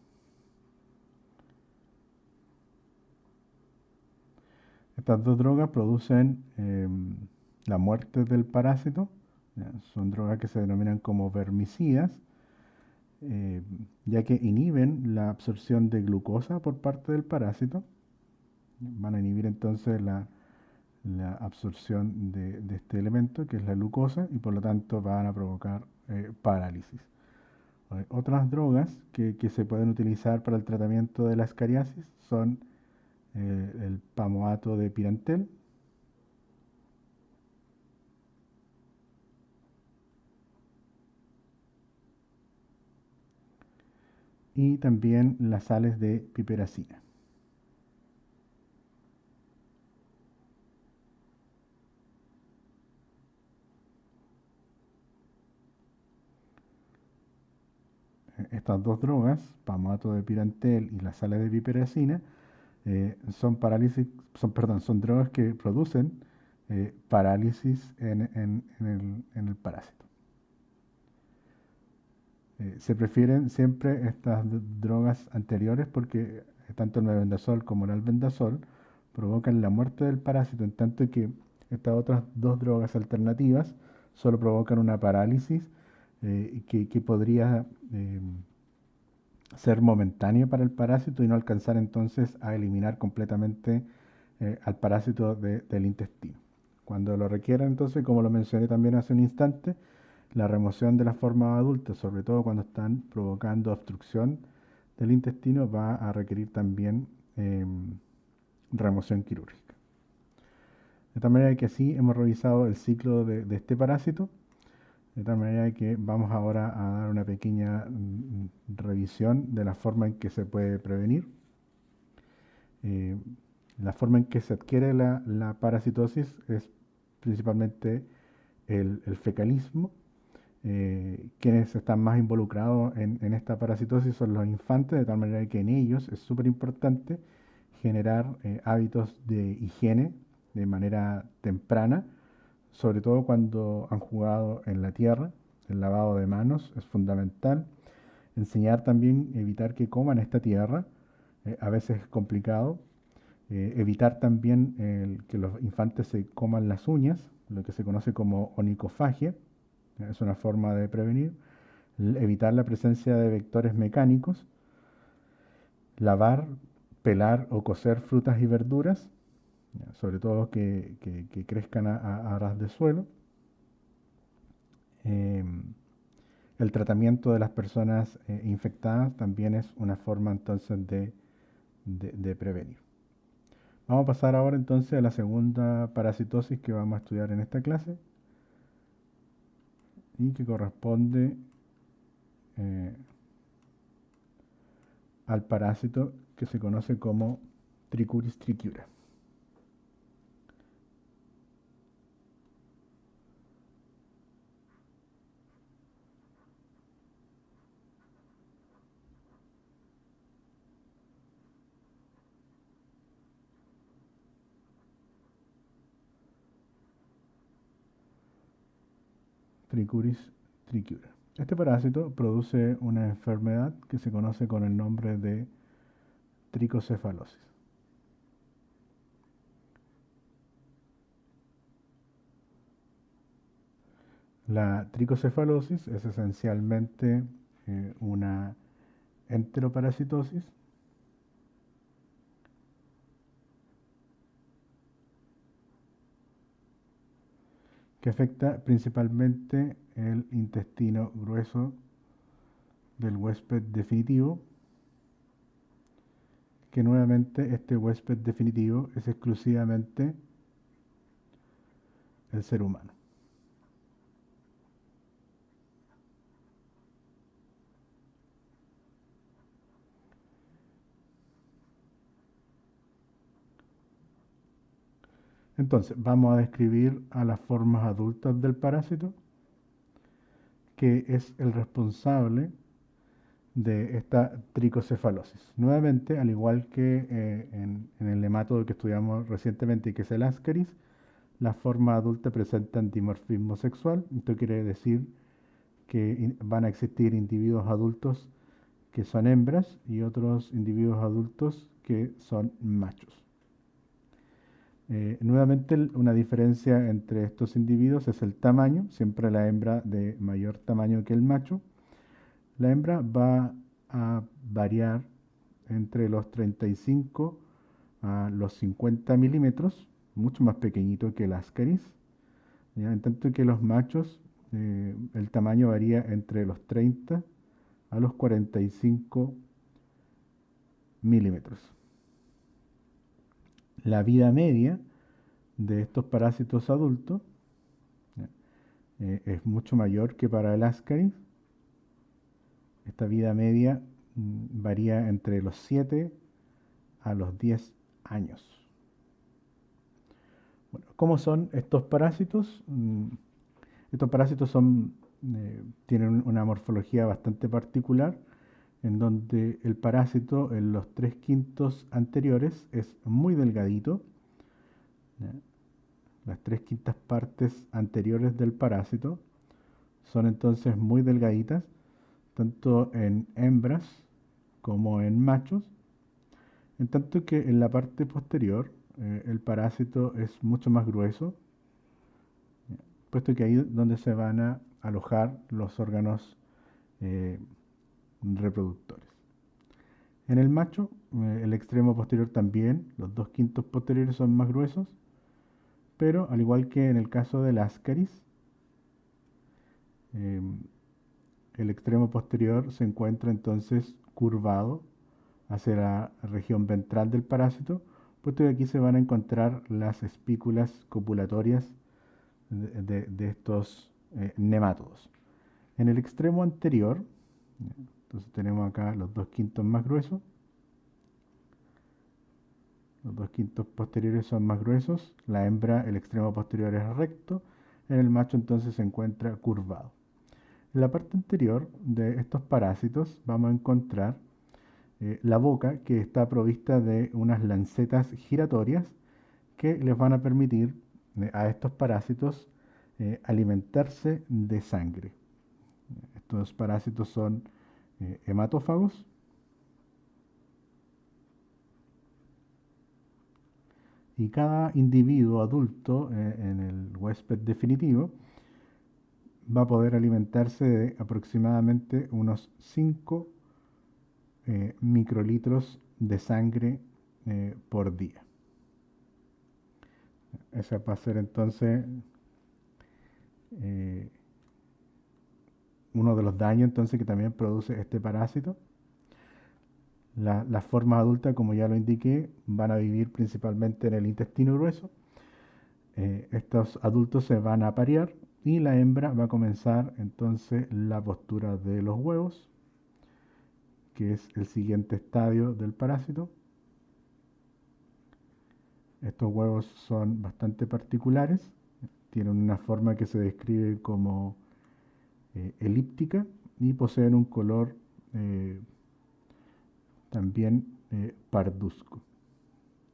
Estas dos drogas producen la muerte del parásito. Son drogas que se denominan como vermicidas, eh, ya que inhiben la absorción de glucosa por parte del parásito. Van a inhibir entonces la absorción de este elemento, que es la glucosa, y por lo tanto van a provocar parálisis. Otras drogas que se pueden utilizar para el tratamiento de la escariasis son el pamoato de pirantel y también las sales de piperacina. Estas dos drogas, pamoato de pirantel y las sales de piperacina, son parálisis, son drogas que producen parálisis en el parásito. Se prefieren siempre estas drogas anteriores porque tanto el mebendazol como el albendazol provocan la muerte del parásito, en tanto que estas otras dos drogas alternativas solo provocan una parálisis que podría ser momentánea para el parásito y no alcanzar entonces a eliminar completamente al parásito del intestino. Cuando lo requiera entonces, como lo mencioné también hace un instante, la remoción de las formas adultas, sobre todo cuando están provocando obstrucción del intestino, va a requerir también remoción quirúrgica. De tal manera que así hemos revisado el ciclo de este parásito, de tal manera que vamos ahora a dar una pequeña revisión de la forma en que se puede prevenir. Eh, la forma en que se adquiere la parasitosis es principalmente el fecalismo. Quienes están más involucrados en esta parasitosis son los infantes, de tal manera que en ellos es súper importante generar hábitos de higiene de manera temprana, sobre todo cuando han jugado en la tierra. El lavado de manos es fundamental. Enseñar también, evitar que coman esta tierra, a veces es complicado. Evitar también que los infantes se coman las uñas, lo que se conoce como onicofagia, es una forma de prevenir. Evitar la presencia de vectores mecánicos. Lavar, pelar o cocer frutas y verduras, sobre todo que crezcan a ras de suelo. Eh, el tratamiento de las personas infectadas también es una forma entonces de prevenir. Vamos a pasar ahora entonces a la segunda parasitosis que vamos a estudiar en esta clase y que corresponde eh, al parásito que se conoce como Trichuris trichiura. Trichuris trichiura. Este parásito produce una enfermedad que se conoce con el nombre de tricocefalosis. La tricocefalosis es esencialmente una enteroparasitosis que afecta principalmente el intestino grueso del huésped definitivo, que nuevamente este huésped definitivo es exclusivamente el ser humano. Entonces, vamos a describir a las formas adultas del parásito, que es el responsable de esta tricocefalosis. Nuevamente, al igual que en el nematodo que estudiamos recientemente, que es el Ascaris, las formas adultas presentan dimorfismo sexual. Esto quiere decir que van a existir individuos adultos que son hembras y otros individuos adultos que son machos. Nuevamente, una diferencia entre estos individuos es el tamaño, siempre la hembra de mayor tamaño que el macho. La hembra va a variar entre los 35 a los 50 milímetros, mucho más pequeñito que el Ascaris, ¿ya? En tanto que los machos, el tamaño varía entre los 30 a los 45 milímetros. La vida media de estos parásitos adultos es mucho mayor que para el Ascaris. Esta vida media varía entre los 7 a los 10 años. Bueno, ¿cómo son estos parásitos? Estos parásitos tienen una morfología bastante particular, en donde el parásito en los 3/5 anteriores es muy delgadito. ¿Ya? Las 3/5 partes anteriores del parásito son entonces muy delgaditas, tanto en hembras como en machos, en tanto que en la parte posterior el parásito es mucho más grueso, puesto que ahí es donde se van a alojar los órganos eh, reproductores. En el macho, el extremo posterior también, los 2/5 posteriores son más gruesos, pero al igual que en el caso del Ascaris, eh, el extremo posterior se encuentra entonces curvado hacia la región ventral del parásito, puesto que aquí se van a encontrar las espículas copulatorias de estos nemátodos. En el extremo anterior, entonces tenemos acá los 2/5 más gruesos, los 2/5 posteriores son más gruesos, la hembra, el extremo posterior es recto, en el macho entonces se encuentra curvado. En la parte anterior de estos parásitos vamos a encontrar la boca, que está provista de unas lancetas giratorias que les van a permitir a estos parásitos alimentarse de sangre. Estos parásitos son hematófagos y cada individuo adulto en el huésped definitivo va a poder alimentarse de aproximadamente unos 5 microlitros de sangre por día. Ese va a ser entonces eh, uno de los daños entonces que también produce este parásito. Las formas adultas, como ya lo indiqué, van a vivir principalmente en el intestino grueso. Estos adultos se van a aparear y la hembra va a comenzar entonces la postura de los huevos, que es el siguiente estadio del parásito. Estos huevos son bastante particulares, tienen una forma que se describe como elíptica y poseen un color también parduzco.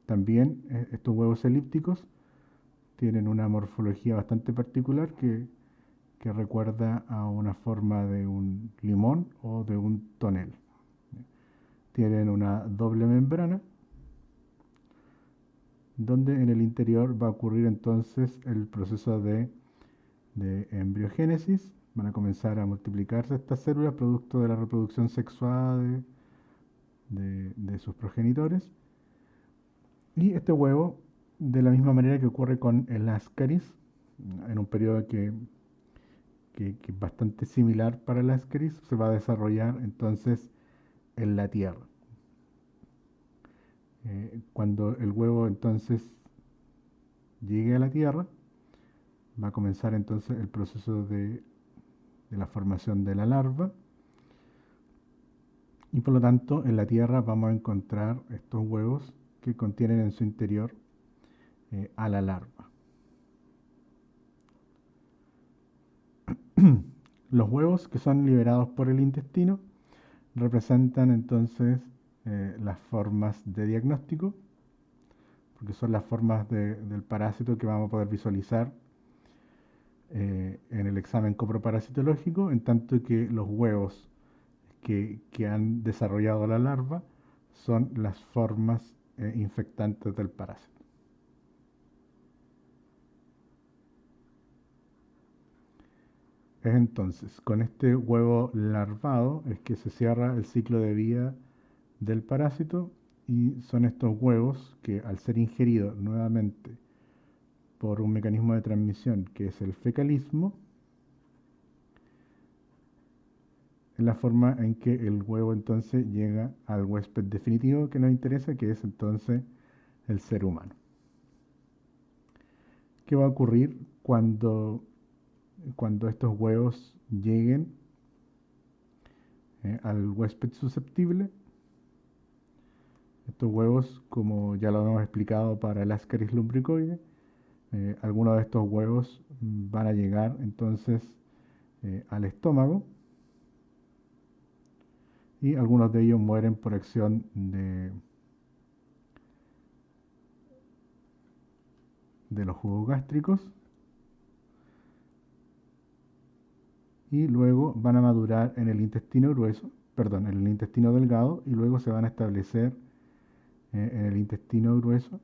También estos huevos elípticos tienen una morfología bastante particular que recuerda a una forma de un limón o de un tonel. Tienen una doble membrana donde en el interior va a ocurrir entonces el proceso de embriogénesis. Van a comenzar a multiplicarse estas células producto de la reproducción sexual de sus progenitores. Y este huevo, de la misma manera que ocurre con el Ascaris, en un periodo que es bastante similar para el Ascaris, se va a desarrollar entonces en la Tierra. Cuando el huevo entonces llegue a la Tierra, va a comenzar entonces el proceso de la formación de la larva, y por lo tanto en la Tierra vamos a encontrar estos huevos que contienen en su interior a la larva. Los huevos que son liberados por el intestino representan entonces las formas de diagnóstico, porque son las formas del parásito que vamos a poder visualizar en el examen coproparasitológico, en tanto que los huevos que han desarrollado la larva son las formas infectantes del parásito. Es entonces con este huevo larvado es que se cierra el ciclo de vida del parásito, y son estos huevos que, al ser ingeridos nuevamente por un mecanismo de transmisión que es el fecalismo, es la forma en que el huevo entonces llega al huésped definitivo que nos interesa, que es entonces el ser humano. ¿Qué va a ocurrir cuando estos huevos lleguen al huésped susceptible? Estos huevos, como ya lo hemos explicado para el Ascaris lumbricoide, algunos de estos huevos van a llegar entonces al estómago, y algunos de ellos mueren por acción de los jugos gástricos, y luego van a madurar en el intestino grueso, perdón, en el intestino delgado, y luego se van a establecer en el intestino grueso.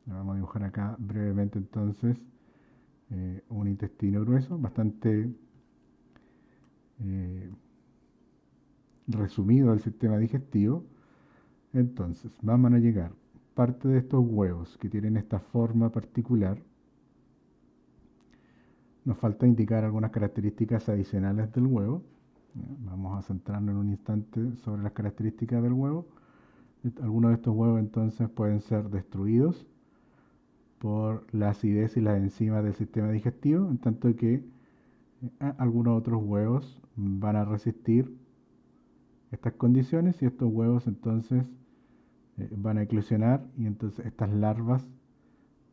Vamos a dibujar acá brevemente entonces un intestino grueso, bastante eh, resumido el sistema digestivo. Entonces, vamos a llegar parte de estos huevos que tienen esta forma particular. Nos falta indicar algunas características adicionales del huevo. Vamos a centrarnos en un instante sobre las características del huevo. Algunos de estos huevos entonces pueden ser destruidos por la acidez y las enzimas del sistema digestivo, en tanto que algunos otros huevos van a resistir estas condiciones, y estos huevos entonces van a eclosionar, y entonces estas larvas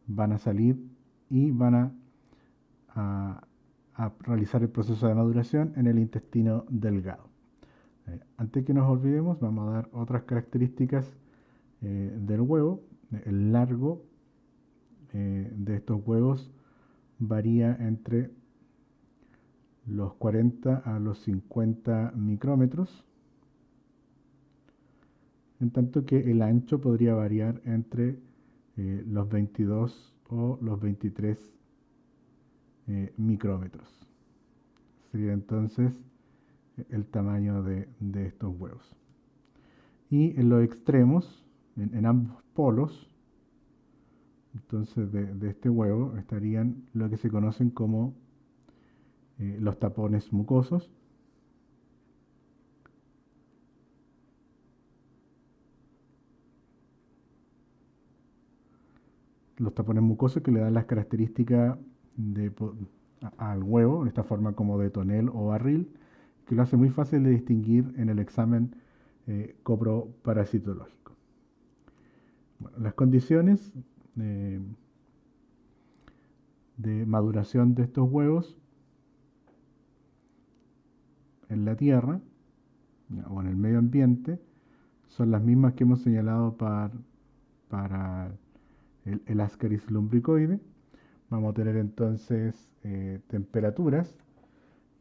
van a salir y van a realizar el proceso de maduración en el intestino delgado. Antes que nos olvidemos, vamos a dar otras características del huevo. El largo de estos huevos varía entre los 40 a los 50 micrómetros, en tanto que el ancho podría variar entre los 22 o los 23 micrómetros. Sería entonces el tamaño de estos huevos. Y en los extremos, en ambos polos, entonces de este huevo estarían lo que se conocen como los tapones mucosos. Los tapones mucosos que le dan las características al huevo, en esta forma como de tonel o barril, que lo hace muy fácil de distinguir en el examen coproparasitológico. Bueno, las condiciones de maduración de estos huevos en la tierra o en el medio ambiente son las mismas que hemos señalado para el Ascaris lumbricoide. Vamos a tener entonces temperaturas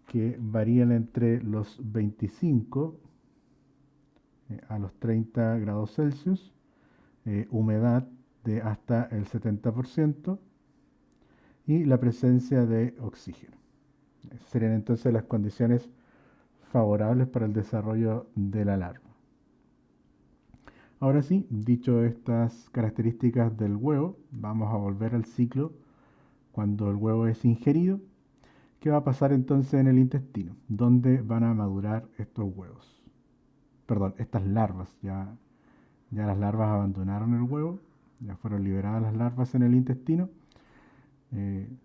que varían entre los 25 a los 30 grados Celsius, humedad de hasta el 70% y la presencia de oxígeno. Esas serían entonces las condiciones favorables para el desarrollo de la larva. Ahora sí, dicho estas características del huevo, vamos a volver al ciclo cuando el huevo es ingerido. ¿Qué va a pasar entonces en el intestino? ¿Dónde van a madurar estos huevos? Perdón, estas larvas. Ya las larvas abandonaron el huevo, ya fueron liberadas las larvas en el intestino. En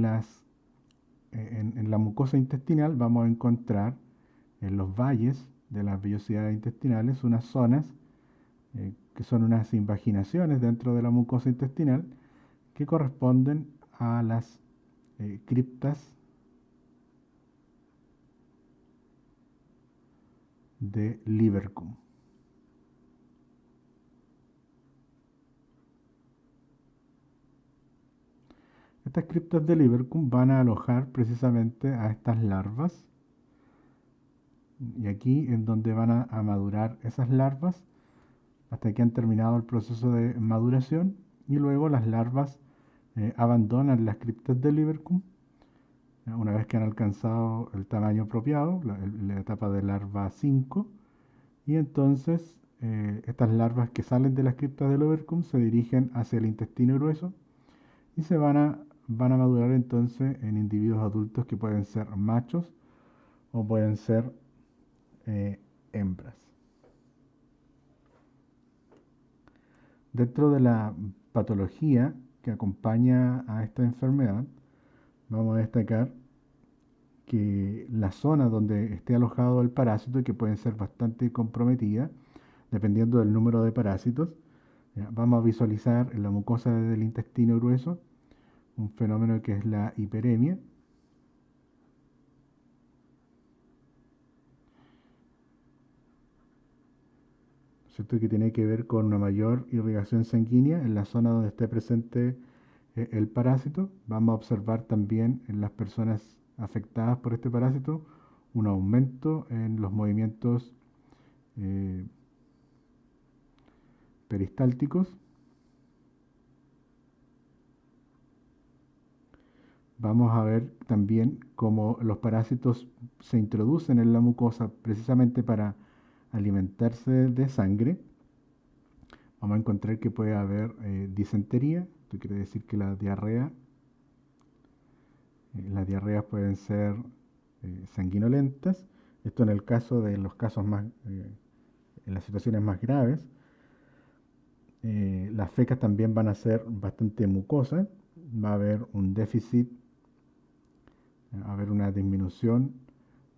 la mucosa intestinal vamos a encontrar en los valles de las vellosidades intestinales unas zonas que son unas invaginaciones dentro de la mucosa intestinal que corresponden a las criptas de Libercum. Estas criptas de Libercum van a alojar precisamente a estas larvas, y aquí es donde van a madurar esas larvas hasta que han terminado el proceso de maduración, y luego las larvas abandonan las criptas de Libercum una vez que han alcanzado el tamaño apropiado, la etapa de larva 5, y entonces estas larvas que salen de las criptas del Libercum se dirigen hacia el intestino grueso y van a madurar entonces en individuos adultos que pueden ser machos o pueden ser hembras. Dentro de la patología que acompaña a esta enfermedad, vamos a destacar que la zona donde esté alojado el parásito, que pueden ser bastante comprometidas, dependiendo del número de parásitos, vamos a visualizar en la mucosa del intestino grueso un fenómeno que es la hiperemia, ¿cierto? Que tiene que ver con una mayor irrigación sanguínea en la zona donde esté presente el parásito. Vamos a observar también en las personas afectadas por este parásito un aumento en los movimientos eh, peristálticos. Vamos a ver también cómo los parásitos se introducen en la mucosa precisamente para alimentarse de sangre. Vamos a encontrar que puede haber disentería, esto quiere decir que las diarreas pueden ser sanguinolentas, esto en el caso de los casos más, en las situaciones más graves. Las fecas también van a ser bastante mucosas, va a haber un déficit, va a haber una disminución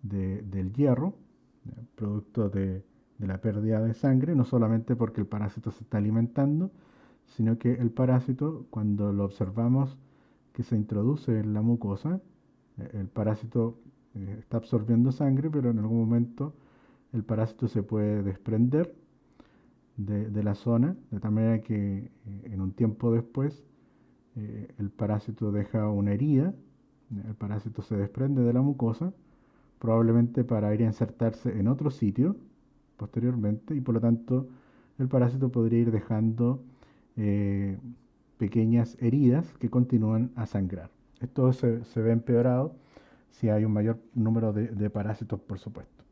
del hierro, producto de la pérdida de sangre, no solamente porque el parásito se está alimentando, sino que el parásito, cuando lo observamos que se introduce en la mucosa, el parásito está absorbiendo sangre, pero en algún momento el parásito se puede desprender de la zona, de tal manera que en un tiempo después el parásito deja una herida, el parásito se desprende de la mucosa, probablemente para ir a insertarse en otro sitio posteriormente, y por lo tanto el parásito podría ir dejando eh, pequeñas heridas que continúan a sangrar. Esto se ve empeorado si hay un mayor número de parásitos, por supuesto.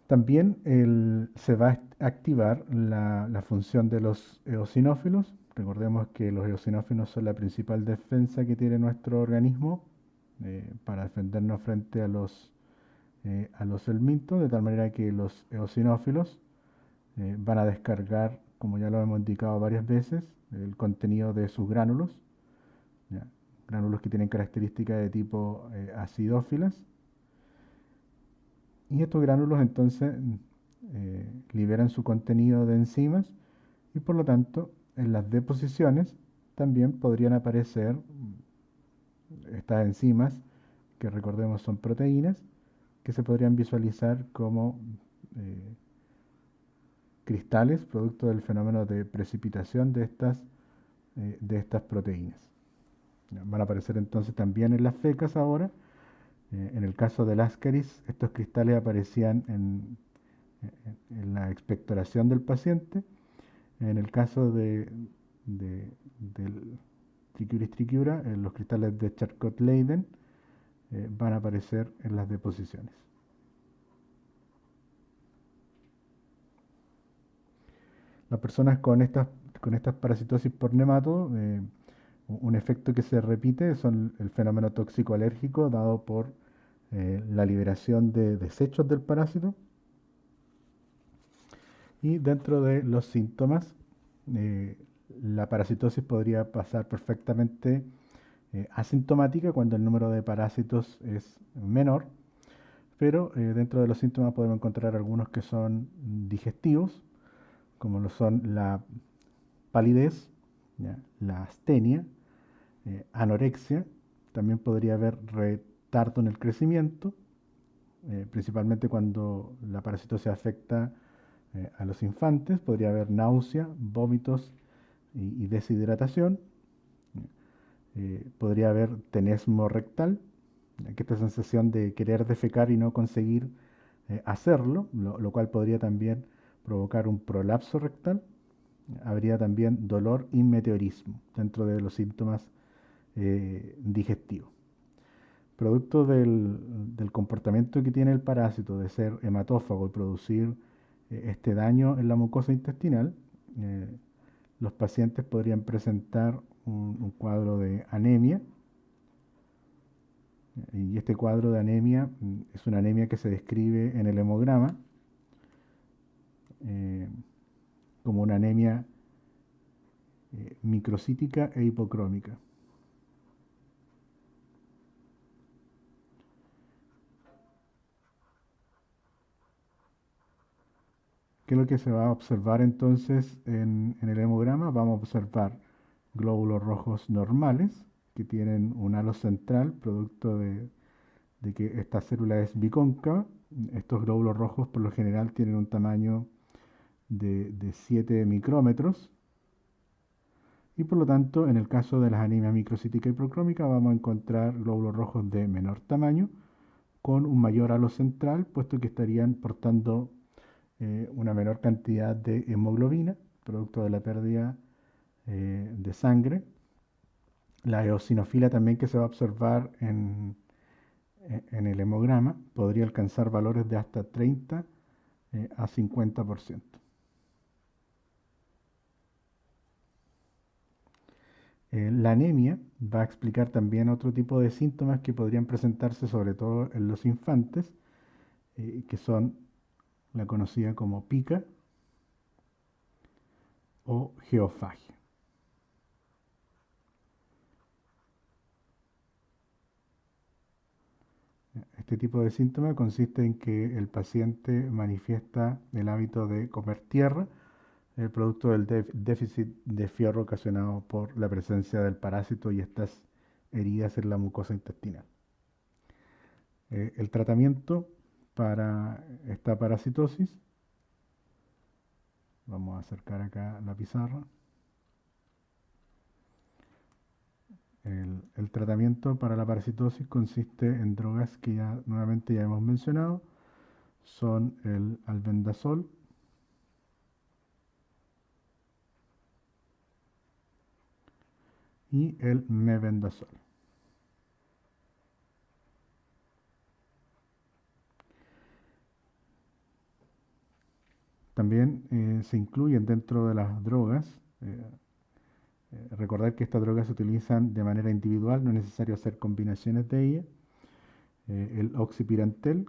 También se va a activar la función de los eosinófilos. Recordemos que los eosinófilos son la principal defensa que tiene nuestro organismo para defendernos frente a los helmintos, de tal manera que los eosinófilos van a descargar, como ya lo hemos indicado varias veces, el contenido de sus gránulos, ¿ya? Gránulos que tienen características de tipo acidófilas, y estos gránulos entonces liberan su contenido de enzimas y por lo tanto en las deposiciones también podrían aparecer estas enzimas, que recordemos son proteínas, que se podrían visualizar como eh, cristales, producto del fenómeno de precipitación de estas proteínas. Van a aparecer entonces también en las fecas ahora. En el caso del Ascaris, estos cristales aparecían en la expectoración del paciente. En el caso del Trichuris trichiura, los cristales de Charcot-Leyden van a aparecer en las deposiciones. Las personas con estas parasitosis por nemato, un efecto que se repite son el fenómeno tóxico alérgico dado por la liberación de desechos del parásito. Y dentro de los síntomas, eh, la parasitosis podría pasar perfectamente asintomática cuando el número de parásitos es menor, pero dentro de los síntomas podemos encontrar algunos que son digestivos, como lo son la palidez, ¿ya? La astenia, anorexia, también podría haber retardo en el crecimiento, principalmente cuando la parasitosis afecta a los infantes, podría haber náusea, vómitos y deshidratación. Podría haber tenesmo rectal, que esta sensación de querer defecar y no conseguir hacerlo, lo cual podría también provocar un prolapso rectal. Habría también dolor y meteorismo dentro de los síntomas digestivos. Producto del comportamiento que tiene el parásito de ser hematófago y producir este daño en la mucosa intestinal, eh, los pacientes podrían presentar un cuadro de anemia, y este cuadro de anemia es una anemia que se describe en el hemograma eh, como una anemia microcítica e hipocrómica. ¿Qué es lo que se va a observar entonces en el hemograma? Vamos a observar glóbulos rojos normales que tienen un halo central, producto de que esta célula es bicóncava. Estos glóbulos rojos por lo general tienen un tamaño de 7 micrómetros y por lo tanto en el caso de las anemias microcítica y hipercrómica vamos a encontrar glóbulos rojos de menor tamaño con un mayor halo central, puesto que estarían portando una menor cantidad de hemoglobina, producto de la pérdida de sangre. La eosinofila también que se va a observar en el hemograma podría alcanzar valores de hasta 30 a 50%. La anemia va a explicar también otro tipo de síntomas que podrían presentarse sobre todo en los infantes, que son la conocida como pica o geofagia. Este tipo de síntoma consiste en que el paciente manifiesta el hábito de comer tierra, producto del déficit de fierro ocasionado por la presencia del parásito y estas heridas en la mucosa intestinal. El tratamiento para esta parasitosis, vamos a acercar acá la pizarra. El tratamiento para la parasitosis consiste en drogas que nuevamente ya hemos mencionado, son el albendazol y el mebendazol. También se incluyen dentro de las drogas, recordar que estas drogas se utilizan de manera individual, no es necesario hacer combinaciones de ellas, el oxipirantel,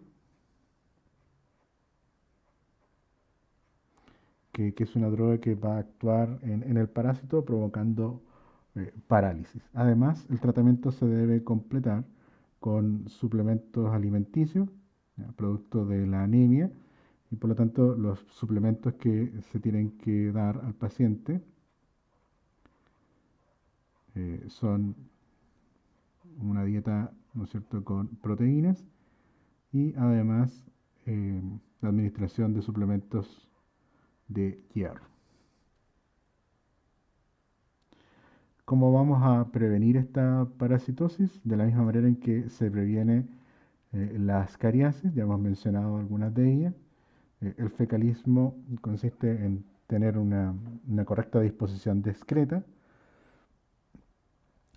que es una droga que va a actuar en el parásito provocando parálisis. Además, el tratamiento se debe completar con suplementos alimenticios, ¿ya? Producto de la anemia, y por lo tanto los suplementos que se tienen que dar al paciente son una dieta, ¿no es cierto?, con proteínas y además la administración de suplementos de hierro. ¿Cómo vamos a prevenir esta parasitosis? De la misma manera en que se previene la ascariasis, ya hemos mencionado algunas de ellas. El fecalismo consiste en tener una correcta disposición de excreta,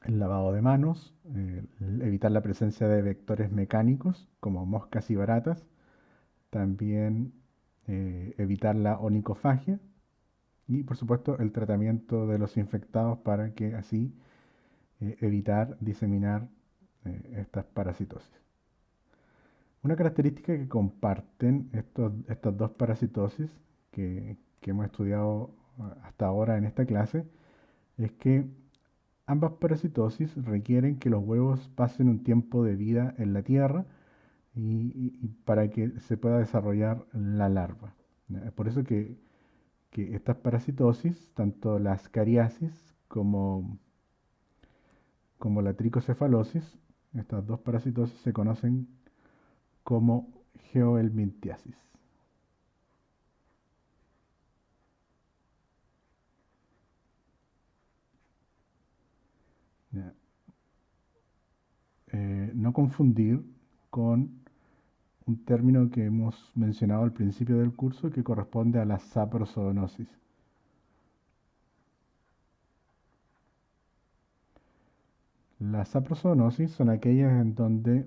el lavado de manos, evitar la presencia de vectores mecánicos como moscas y baratas, también evitar la onicofagia y por supuesto el tratamiento de los infectados para que así evitar diseminar estas parasitosis. Una característica que comparten estas dos parasitosis que hemos estudiado hasta ahora en esta clase es que ambas parasitosis requieren que los huevos pasen un tiempo de vida en la tierra y para que se pueda desarrollar la larva. Es por eso que estas parasitosis, tanto la ascariasis como la tricocefalosis, estas dos parasitosis se conocen como geohelminthiasis. Ya. No confundir con un término que hemos mencionado al principio del curso que corresponde a la saprozoonosis. Las saprozoonosis son aquellas en donde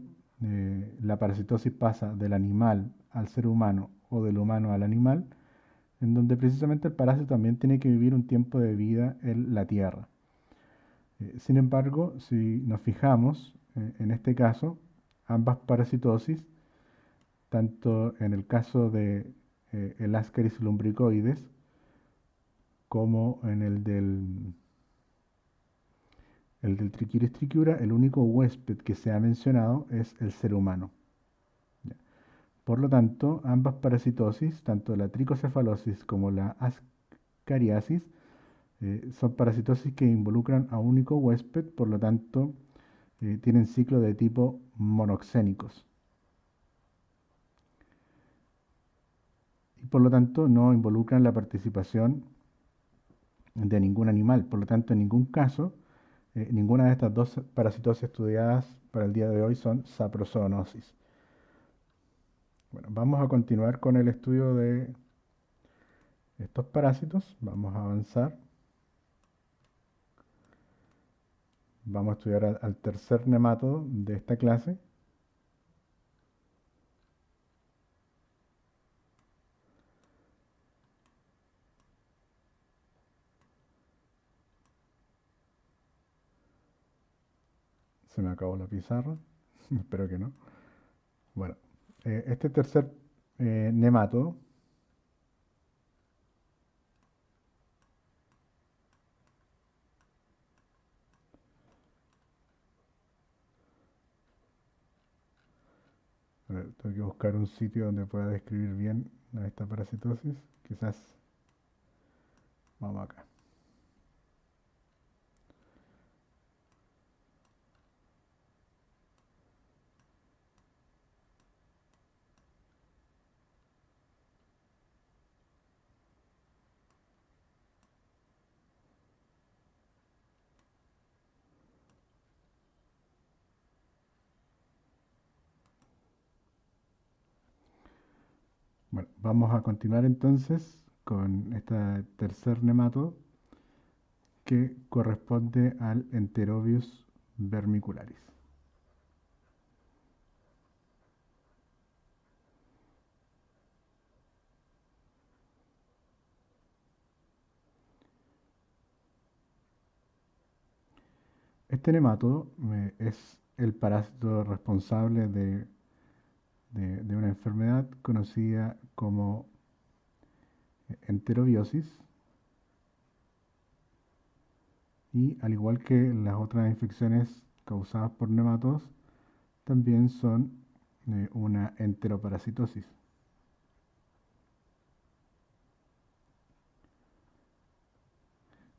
la parasitosis pasa del animal al ser humano o del humano al animal, en donde precisamente el parásito también tiene que vivir un tiempo de vida en la tierra. Sin embargo, si nos fijamos en este caso, ambas parasitosis, tanto en el caso de el Ascaris lumbricoides como en el del Trichiris trichiura, el único huésped que se ha mencionado es el ser humano. ¿Ya? Por lo tanto, ambas parasitosis, tanto la tricocefalosis como la ascariasis, son parasitosis que involucran a un único huésped, por lo tanto, tienen ciclo de tipo monoxénicos. Y por lo tanto, no involucran la participación de ningún animal. Por lo tanto, en ningún caso, ninguna de estas dos parasitosis estudiadas para el día de hoy son saprozoonosis. Bueno, vamos a continuar con el estudio de estos parásitos. Vamos a avanzar. Vamos a estudiar al tercer nemátodo de esta clase. Se me acabó la pizarra. Espero que no. Bueno, este tercer nemátodo a ver, tengo que buscar un sitio donde pueda describir bien esta parasitosis. Quizás vamos acá. Bueno, vamos a continuar entonces con este tercer nemátodo que corresponde al Enterobius vermicularis. Este nemátodo es el parásito responsable de una enfermedad conocida como enterobiosis y al igual que las otras infecciones causadas por nematodos, también son una enteroparasitosis.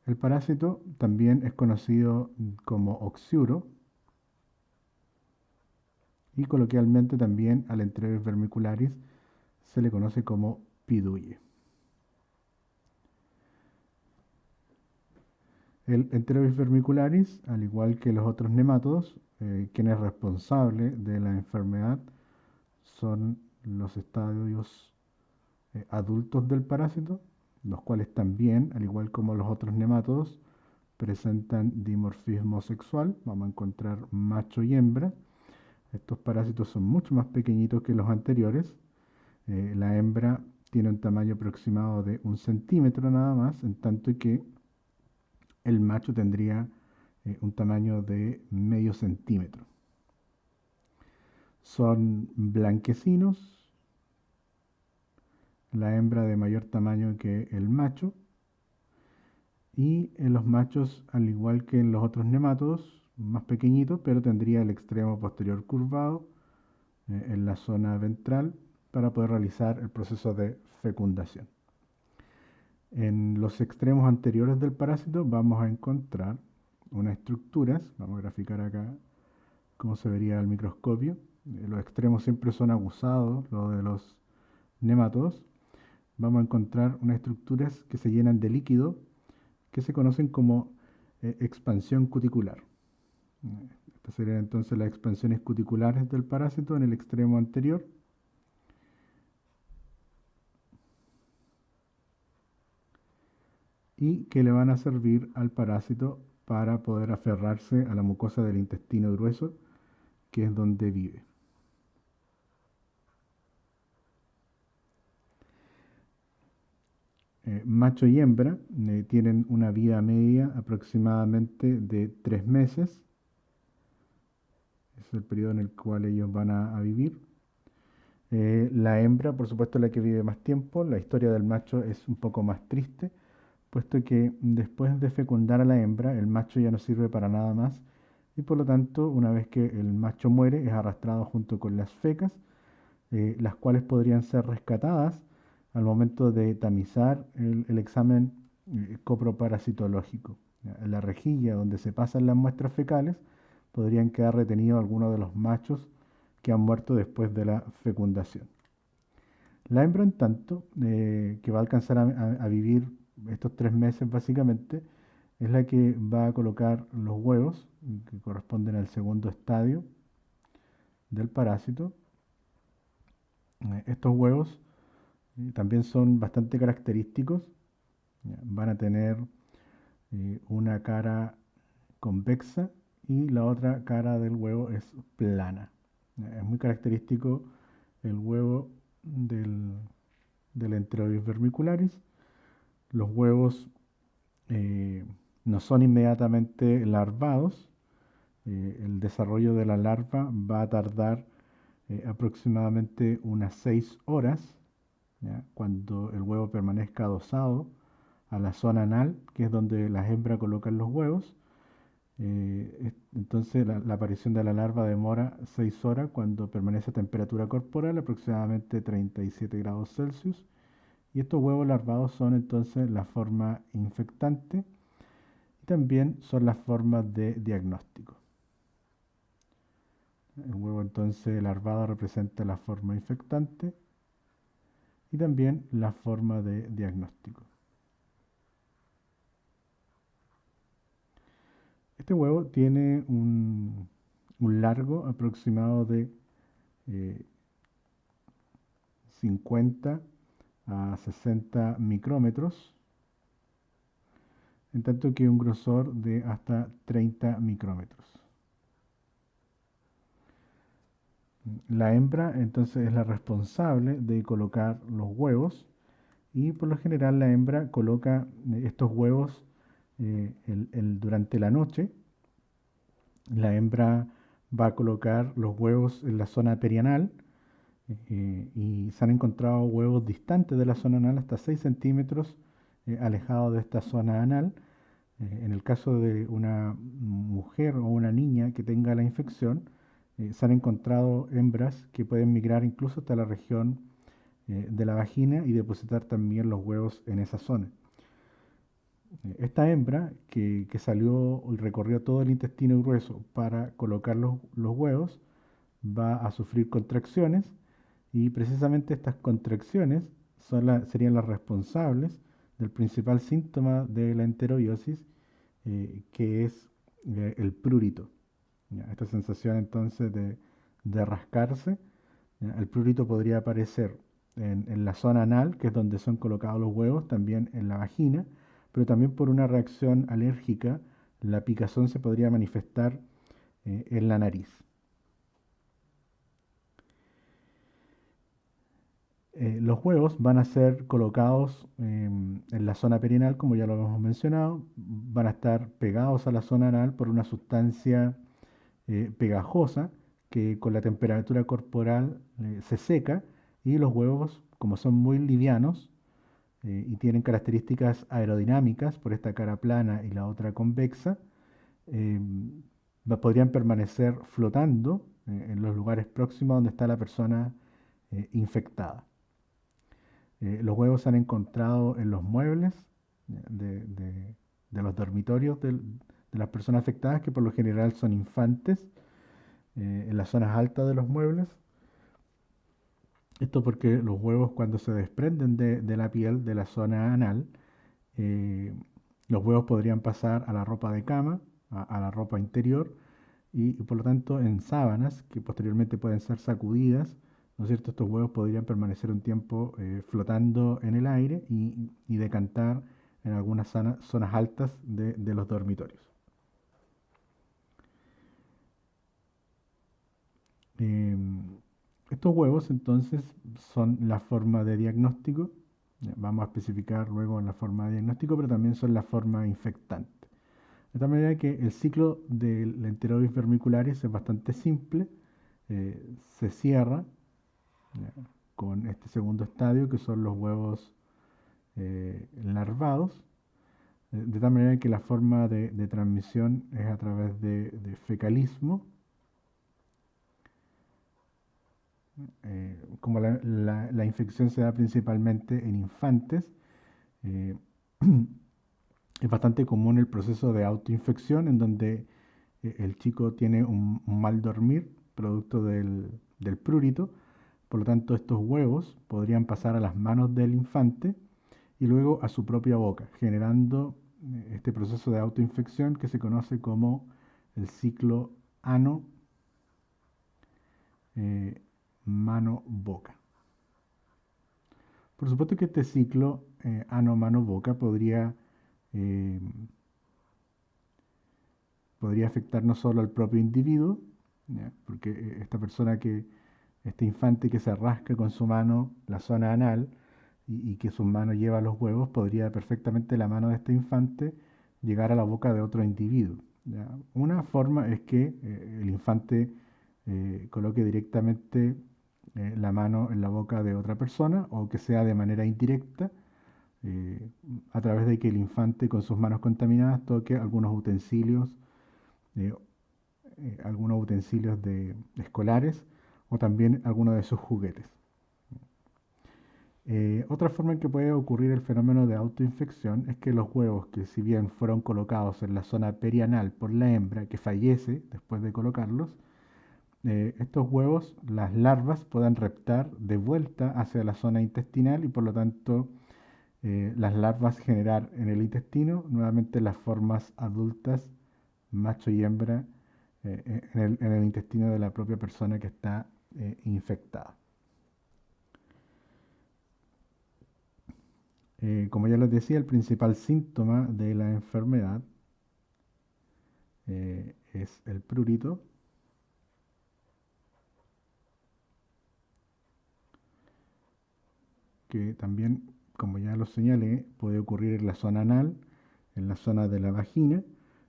El parásito también es conocido como oxiuro y coloquialmente también al Enterobius vermicularis se le conoce como piduye. El Enterobius vermicularis, al igual que los otros nemátodos, quien es responsable de la enfermedad son los estadios adultos del parásito, los cuales también, al igual como los otros nemátodos, presentan dimorfismo sexual. Vamos a encontrar macho y hembra. Estos parásitos son mucho más pequeñitos que los anteriores. La hembra tiene un tamaño aproximado de 1 centímetro nada más, en tanto que el macho tendría un tamaño de medio centímetro. Son blanquecinos, la hembra de mayor tamaño que el macho, y en los machos, al igual que en los otros nemátodos, más pequeñitos, pero tendría el extremo posterior curvado, en la zona ventral para poder realizar el proceso de fecundación. En los extremos anteriores del parásito vamos a encontrar unas estructuras, vamos a graficar acá cómo se vería al microscopio. Los extremos siempre son acusados, los de los nemátodos. Vamos a encontrar unas estructuras que se llenan de líquido que se conocen como expansión cuticular. Estas serían entonces las expansiones cuticulares del parásito en el extremo anterior. Y que le van a servir al parásito para poder aferrarse a la mucosa del intestino grueso, que es donde vive. Macho y hembra tienen una vida media aproximadamente de 3 meses. Es el periodo en el cual ellos van a vivir. La hembra, por supuesto, la que vive más tiempo. La historia del macho es un poco más triste, puesto que después de fecundar a la hembra, el macho ya no sirve para nada más y por lo tanto, una vez que el macho muere, es arrastrado junto con las fecas, las cuales podrían ser rescatadas al momento de tamizar el examen coproparasitológico. En la rejilla donde se pasan las muestras fecales podrían quedar retenidos algunos de los machos que han muerto después de la fecundación. La hembra, en tanto, que va a alcanzar a vivir estos 3 meses básicamente, es la que va a colocar los huevos, que corresponden al segundo estadio del parásito. Estos huevos también son bastante característicos. Van a tener una cara convexa y la otra cara del huevo es plana. Es muy característico el huevo del Enterobius vermicularis. Los huevos no son inmediatamente larvados. El desarrollo de la larva va a tardar aproximadamente unas 6 horas, ¿ya? Cuando el huevo permanezca adosado a la zona anal, que es donde las hembras colocan los huevos. Entonces la aparición de la larva demora 6 horas cuando permanece a temperatura corporal, aproximadamente 37 grados Celsius. Y estos huevos larvados son entonces la forma infectante y también son las formas de diagnóstico. El huevo entonces larvado representa la forma infectante y también la forma de diagnóstico. Este huevo tiene un largo aproximado de 50 a 60 micrómetros, en tanto que un grosor de hasta 30 micrómetros. La hembra entonces es la responsable de colocar los huevos y por lo general la hembra coloca estos huevos durante la noche. La hembra va a colocar los huevos en la zona perianal y se han encontrado huevos distantes de la zona anal hasta 6 centímetros alejados de esta zona anal. En el caso de una mujer o una niña que tenga la infección, se han encontrado hembras que pueden migrar incluso hasta la región de la vagina y depositar también los huevos en esa zona. Esta hembra que salió y recorrió todo el intestino grueso para colocar los huevos va a sufrir contracciones y precisamente estas contracciones serían las responsables del principal síntoma de la enterobiosis, que es el prurito. ¿Ya? Esta sensación entonces de rascarse. ¿Ya? El prurito podría aparecer en la zona anal, que es donde son colocados los huevos, también en la vagina, pero también por una reacción alérgica, la picazón se podría manifestar en la nariz. Los huevos van a ser colocados en la zona perianal, como ya lo hemos mencionado, van a estar pegados a la zona anal por una sustancia pegajosa que con la temperatura corporal se seca y los huevos, como son muy livianos y tienen características aerodinámicas por esta cara plana y la otra convexa, podrían permanecer flotando en los lugares próximos donde está la persona infectada. Los huevos se han encontrado en los muebles de los dormitorios de las personas afectadas, que por lo general son infantes, en las zonas altas de los muebles. Esto porque los huevos, cuando se desprenden de la piel de la zona anal, eh, los huevos podrían pasar a la ropa de cama, a la ropa interior, y por lo tanto en sábanas que posteriormente pueden ser sacudidas, ¿no es cierto? Estos huevos podrían permanecer un tiempo flotando en el aire y decantar en algunas zonas altas de los dormitorios. Em, Estos huevos entonces son la forma de diagnóstico. Vamos a especificar luego en la forma de diagnóstico, pero también son la forma infectante. De tal manera que el ciclo del Enterobius vermicularis es bastante simple. Se cierra ¿ya? Con este segundo estadio, que son los huevos larvados, de tal manera que la forma de transmisión es a través de fecalismo. Como la infección se da principalmente en infantes, eh, es bastante común el proceso de autoinfección en donde el chico tiene un mal dormir producto del prurito. Por lo tanto, estos huevos podrían pasar a las manos del infante y luego a su propia boca, generando este proceso de autoinfección que se conoce como el ciclo ano, eh, mano, boca. Por supuesto que este ciclo ano, mano, boca eh, podría afectar no solo al propio individuo, ¿ya? Porque este infante que se rasca con su mano la zona anal y que su mano lleva los huevos, podría perfectamente la mano de este infante llegar a la boca de otro individuo, ¿ya? Una forma es que el infante coloque directamente la mano en la boca de otra persona, o que sea de manera indirecta, eh, a través de que el infante con sus manos contaminadas toque eh, algunos utensilios escolares, o también algunos de sus juguetes. Otra forma en que puede ocurrir el fenómeno de autoinfección es que los huevos, que si bien fueron colocados en la zona perianal por la hembra, que fallece después de colocarlos, estos huevos, las larvas, puedan reptar de vuelta hacia la zona intestinal, y por lo tanto las larvas generar en el intestino nuevamente las formas adultas, macho y hembra, en el intestino de la propia persona que está infectada. Como ya les decía, el principal síntoma de la enfermedad es el prurito, que también, como ya lo señalé, puede ocurrir en la zona anal, en la zona de la vagina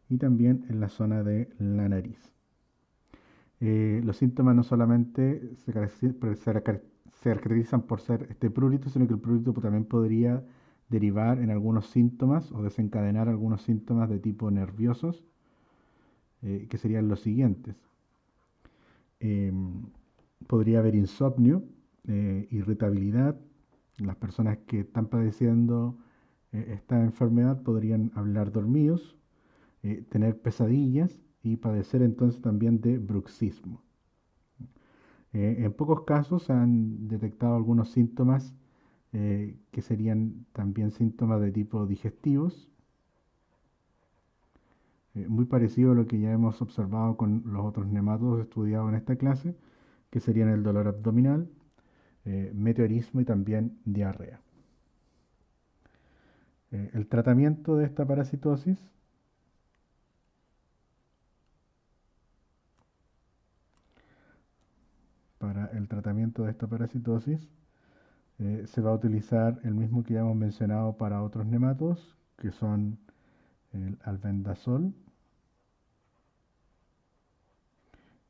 y también en la zona de la nariz. Los síntomas no solamente se caracterizan por ser este prurito, sino que el prurito también podría derivar en algunos síntomas o desencadenar algunos síntomas de tipo nerviosos, que serían los siguientes. Em, Podría haber insomnio, irritabilidad. Las personas que están padeciendo esta enfermedad podrían hablar dormidos, tener pesadillas y padecer entonces también de bruxismo. En pocos casos se han detectado algunos síntomas que serían también síntomas de tipo digestivos, muy parecido a lo que ya hemos observado con los otros nematodos estudiados en esta clase, que serían el dolor abdominal, meteorismo y también diarrea. El tratamiento de esta parasitosis para el tratamiento de esta parasitosis se va a utilizar el mismo que ya hemos mencionado para otros nematodos, que son el albendazol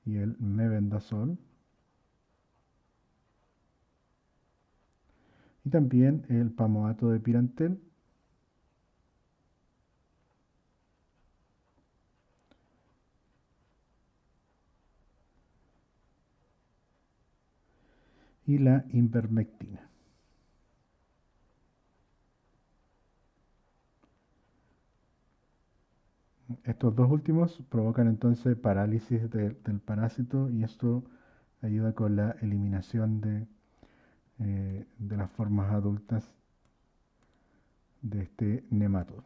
y el mebendazol, y también el pamoato de pirantel, y la ivermectina. Estos dos últimos provocan entonces parálisis del parásito y esto ayuda con la eliminación de las formas adultas de este nematodo.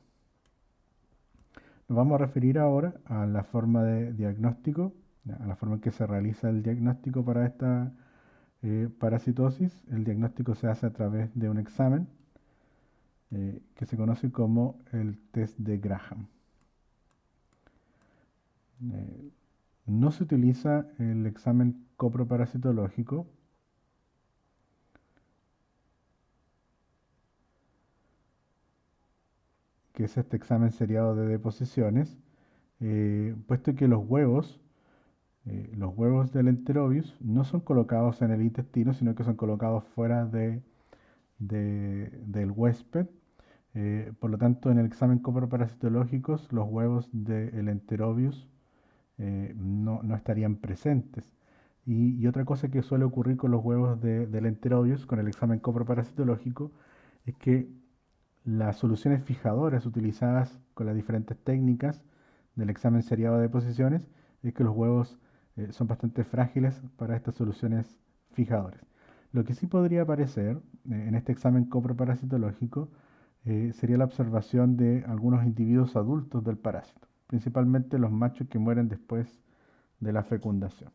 Nos vamos a referir ahora a la forma de diagnóstico, a la forma en que se realiza el diagnóstico para esta parasitosis. El diagnóstico se hace a través de un examen que se conoce como el test de Graham. Eh, no se utiliza el examen coproparasitológico, que es este examen seriado de deposiciones, puesto que los huevos del Enterobius no son colocados en el intestino, sino que son colocados fuera del huésped. Por lo tanto, en el examen coproparasitológicos, los huevos del Enterobius no estarían presentes. Y otra cosa que suele ocurrir con los huevos del Enterobius, con el examen coproparasitológico, es que las soluciones fijadoras utilizadas con las diferentes técnicas del examen seriado de deposiciones es que los huevos son bastante frágiles para estas soluciones fijadoras. Lo que sí podría aparecer en este examen coproparasitológico sería la observación de algunos individuos adultos del parásito, principalmente los machos que mueren después de la fecundación.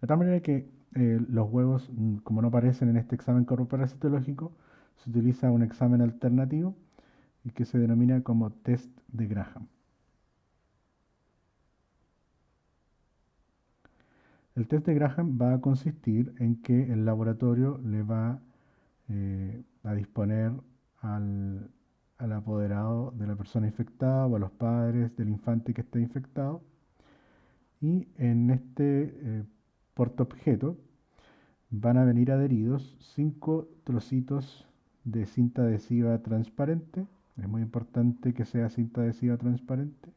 De tal manera que los huevos, como no aparecen en este examen coproparasitológico, se utiliza un examen alternativo y que se denomina como test de Graham. El test de Graham va a consistir en que el laboratorio le va a disponer al, al apoderado de la persona infectada o a los padres del infante que esté infectado y en este portaobjeto van a venir adheridos 5 trocitos de cinta adhesiva transparente. Es muy importante que sea cinta adhesiva transparente.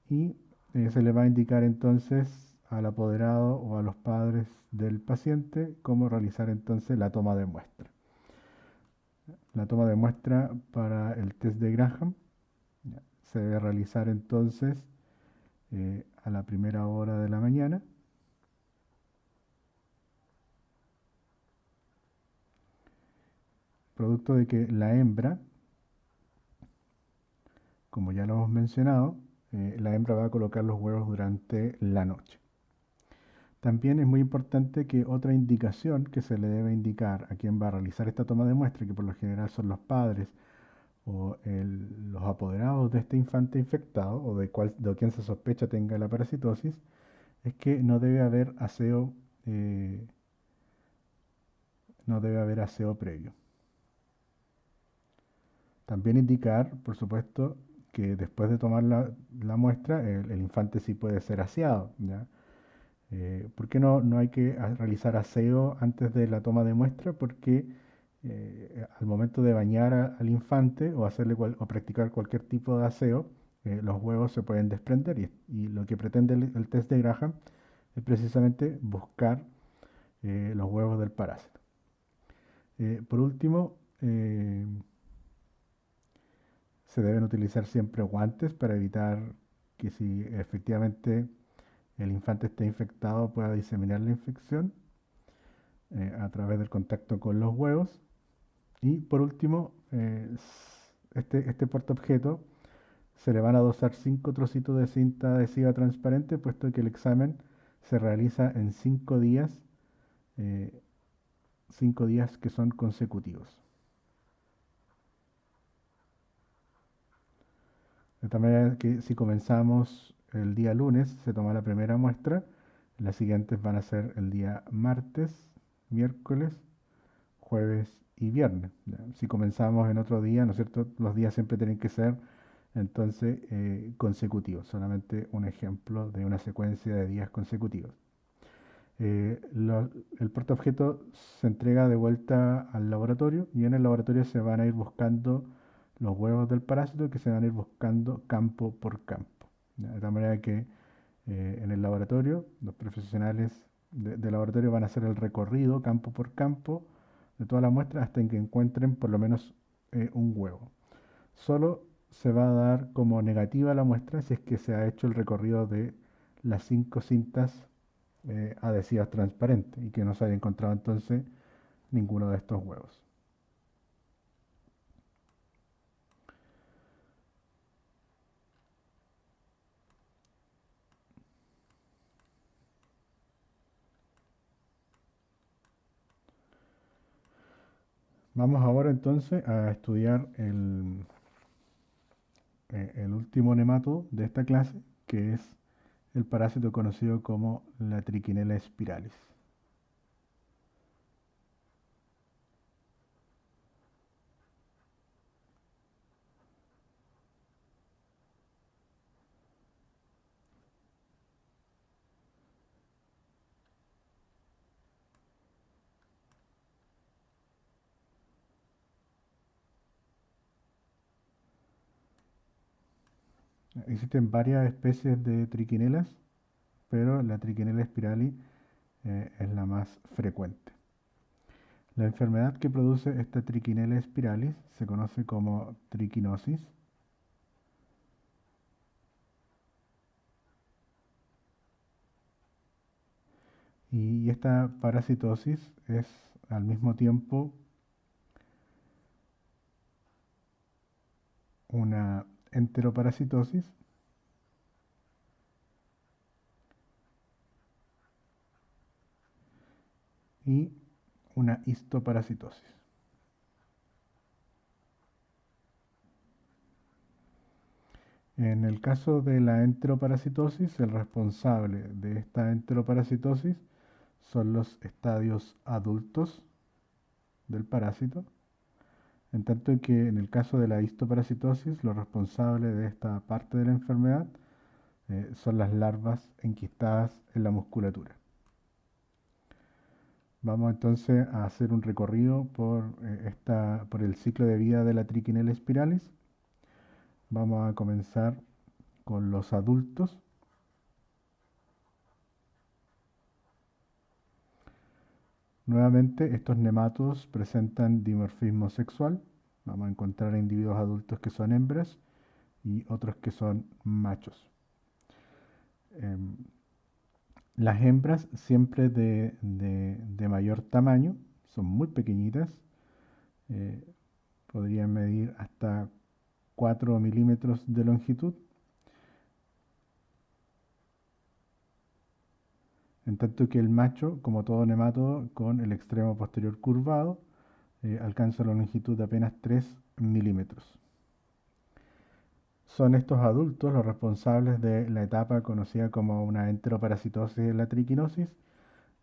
Y se le va a indicar entonces al apoderado o a los padres del paciente cómo realizar entonces la toma de muestra. La toma de muestra para el test de Graham se debe realizar entonces a la primera hora de la mañana. Producto de que la hembra, como ya lo hemos mencionado, la hembra va a colocar los huevos durante la noche. También es muy importante que otra indicación que se le debe indicar a quien va a realizar esta toma de muestra, que por lo general son los padres o los apoderados de este infante infectado o de quien se sospecha tenga la parasitosis, es que eh, no debe haber aseo previo. También indicar, por supuesto, que después de tomar la muestra, el infante sí puede ser aseado, ¿ya? ¿Por qué no hay que realizar aseo antes de la toma de muestra? Porque al momento de bañar al infante o o practicar cualquier tipo de aseo, los huevos se pueden desprender y lo que pretende el test de Graham es precisamente buscar los huevos del parásito. Por último, se deben utilizar siempre guantes para evitar que si efectivamente el infante esté infectado pueda diseminar la infección a través del contacto con los huevos. Y por último, este portaobjeto se le van a dosar 5 trocitos de cinta adhesiva transparente, puesto que el examen se realiza en 5 días que son consecutivos. De tal manera que si comenzamos el día lunes, se toma la primera muestra, las siguientes van a ser el día martes, miércoles, jueves y viernes. ¿Ya? Si comenzamos en otro día, ¿no es cierto? Los días siempre tienen que ser entonces consecutivos, solamente un ejemplo de una secuencia de días consecutivos. El portaobjeto se entrega de vuelta al laboratorio y en el laboratorio se van a ir buscando los huevos del parásito que se van a ir buscando campo por campo. ¿Ya? De tal manera que en el laboratorio los profesionales de laboratorio van a hacer el recorrido campo por campo de toda la muestra hasta que encuentren por lo menos un huevo. Solo se va a dar como negativa la muestra si es que se ha hecho el recorrido de las 5 cintas adhesivas transparentes y que no se haya encontrado entonces ninguno de estos huevos. Vamos ahora entonces a estudiar el último nemátodo de esta clase, que es el parásito conocido como la Trichinella spiralis. Existen varias especies de triquinelas, pero la Trichinella spiralis es la más frecuente. La enfermedad que produce esta Trichinella spiralis se conoce como triquinosis y esta parasitosis es al mismo tiempo una enteroparasitosis y una histoparasitosis. En el caso de la enteroparasitosis, el responsable de esta enteroparasitosis son los estadios adultos del parásito, en tanto que en el caso de la histoparasitosis, los responsables de esta parte de la enfermedad son las larvas enquistadas en la musculatura. Vamos entonces a hacer un recorrido por el ciclo de vida de la Trichinella spiralis. Vamos a comenzar con los adultos. Nuevamente, estos nematodos presentan dimorfismo sexual. Vamos a encontrar individuos adultos que son hembras y otros que son machos. Em, las hembras siempre de mayor tamaño, son muy pequeñitas, eh, podrían medir hasta 4 milímetros de longitud, en tanto que el macho, como todo nematodo, con el extremo posterior curvado, alcanza la longitud de apenas 3 milímetros. Son estos adultos los responsables de la etapa conocida como una enteroparasitosis de la triquinosis.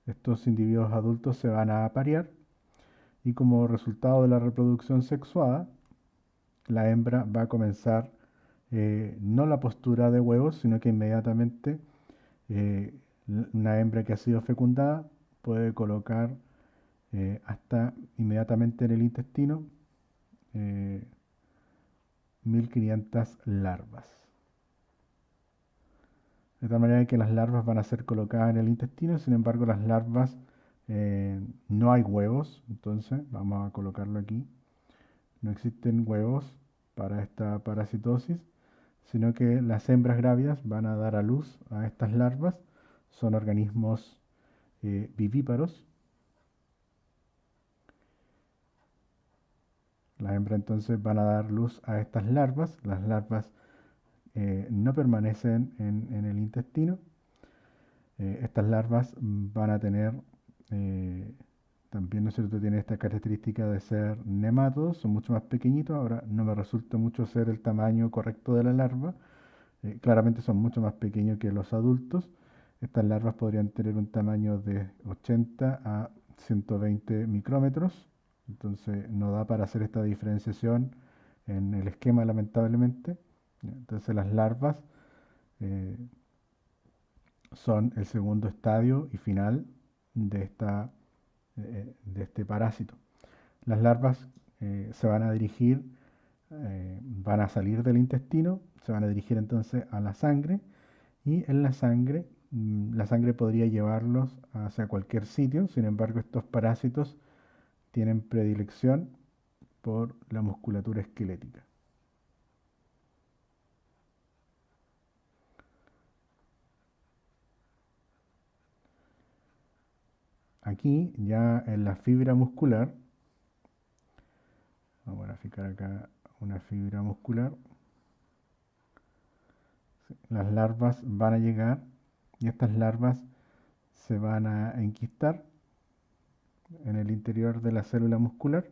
Estos individuos adultos se van a aparear y como resultado de la reproducción sexuada, la hembra va a comenzar no la postura de huevos, sino que inmediatamente eh, una hembra que ha sido fecundada puede colocar hasta inmediatamente en el intestino eh, 1500 larvas. De tal manera que las larvas van a ser colocadas en el intestino, sin embargo las larvas no hay huevos, entonces vamos a colocarlo aquí. No existen huevos para esta parasitosis, sino que las hembras grávidas van a dar a luz a estas larvas. Son organismos vivíparos. Las hembras entonces van a dar luz a estas larvas. Las larvas no permanecen en el intestino. Estas larvas van a tener, también, ¿no es cierto?, tienen esta característica de ser nemátodos, son mucho más pequeñitos. Ahora no me resulta mucho ser el tamaño correcto de la larva. Claramente son mucho más pequeños que los adultos. Estas larvas podrían tener un tamaño de 80 a 120 micrómetros. Entonces no da para hacer esta diferenciación en el esquema, lamentablemente. Entonces las larvas eh, son el segundo estadio y final de este parásito. Las larvas se van a dirigir, van a salir del intestino, se van a dirigir entonces a la sangre y en la sangre la sangre podría llevarlos hacia cualquier sitio. Sin embargo, estos parásitos tienen predilección por la musculatura esquelética. Aquí, ya en la fibra muscular, vamos a graficar acá una fibra muscular, las larvas van a llegar y estas larvas se van a enquistar en el interior de la célula muscular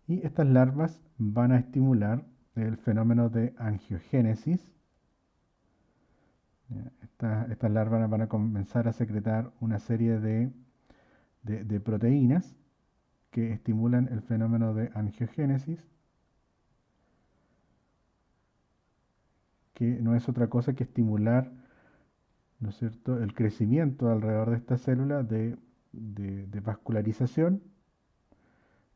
y estas larvas van a estimular el fenómeno de angiogénesis. Estas larvas van a comenzar a secretar una serie de proteínas que estimulan el fenómeno de angiogénesis, que no es otra cosa que estimular, ¿no es cierto?, el crecimiento alrededor de esta célula de vascularización,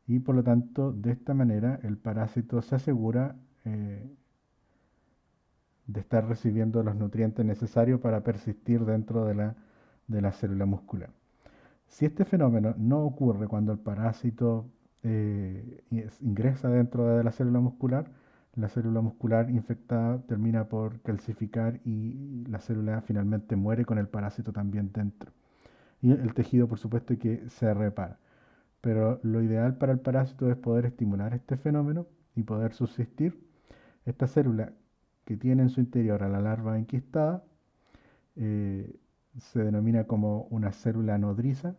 y por lo tanto de esta manera el parásito se asegura de estar recibiendo los nutrientes necesarios para persistir dentro de la célula muscular. Si este fenómeno no ocurre cuando el parásito ingresa dentro de la célula muscular infectada termina por calcificar y la célula finalmente muere con el parásito también dentro. Y el tejido, por supuesto, que se repara. Pero lo ideal para el parásito es poder estimular este fenómeno y poder subsistir. Esta célula que tiene en su interior a la larva enquistada eh, se denomina como una célula nodriza,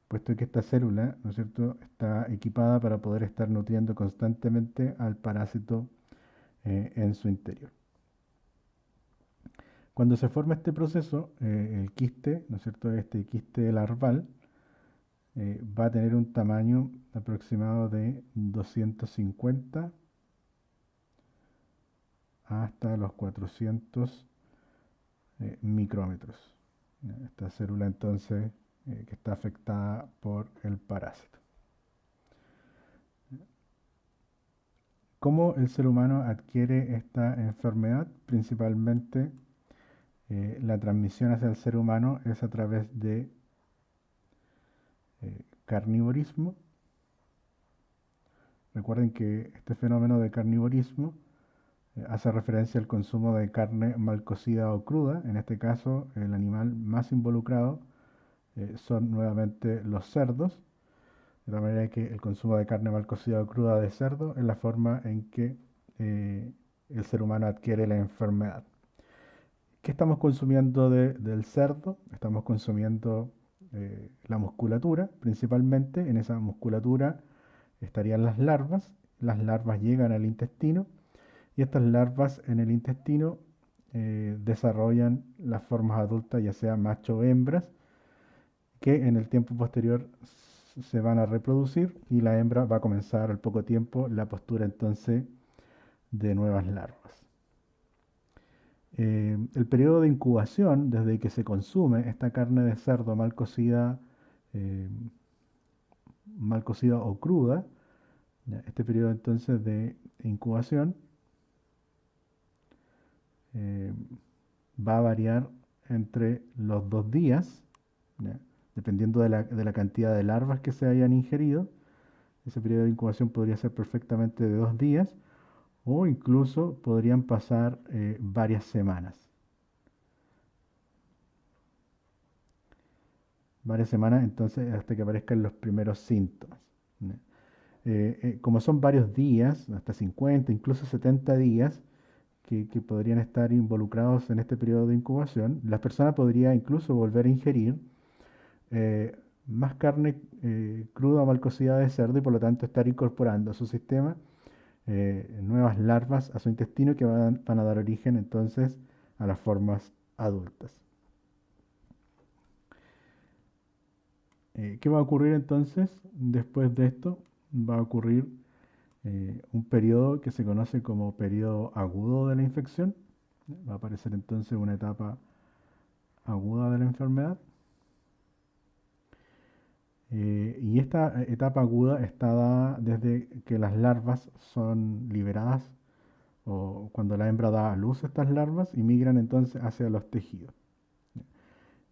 puesto que esta célula, ¿no es cierto?, está equipada para poder estar nutriendo constantemente al parásito en su interior. Cuando se forma este proceso, el quiste, ¿no es cierto?, este quiste larval, va a tener un tamaño aproximado de 250 hasta los 400 micrómetros. Esta célula entonces que está afectada por el parásito. ¿Cómo el ser humano adquiere esta enfermedad? Principalmente la transmisión hacia el ser humano es a través de carnivorismo. Recuerden que este fenómeno de carnivorismo hace referencia al consumo de carne mal cocida o cruda. En este caso, el animal más involucrado son nuevamente los cerdos, de la manera que el consumo de carne mal cocida o cruda de cerdo es la forma en que el ser humano adquiere la enfermedad. ¿Qué estamos consumiendo del cerdo? Estamos consumiendo la musculatura, principalmente. En esa musculatura estarían las larvas llegan al intestino y estas larvas en el intestino desarrollan las formas adultas, ya sea macho o hembras, que en el tiempo posterior se van a reproducir y la hembra va a comenzar al poco tiempo la postura entonces de nuevas larvas. El periodo de incubación desde que se consume esta carne de cerdo eh, mal cocida o cruda, este periodo entonces de incubación eh, va a variar entre los 2 días, ¿ya?, dependiendo de la cantidad de larvas que se hayan ingerido. Ese periodo de incubación podría ser perfectamente de 2 días o incluso podrían pasar varias semanas. Varias semanas entonces hasta que aparezcan los primeros síntomas. Como son varios días, hasta 50, incluso 70 días, que podrían estar involucrados en este periodo de incubación, la persona podría incluso volver a ingerir eh, más carne cruda o mal cocida de cerdo y por lo tanto estar incorporando a su sistema nuevas larvas a su intestino que van a dar origen entonces a las formas adultas. ¿Qué va a ocurrir entonces después de esto? Va a ocurrir un periodo que se conoce como periodo agudo de la infección. Va a aparecer entonces una etapa aguda de la enfermedad. Y esta etapa aguda está dada desde que las larvas son liberadas o cuando la hembra da a luz estas larvas y migran entonces hacia los tejidos.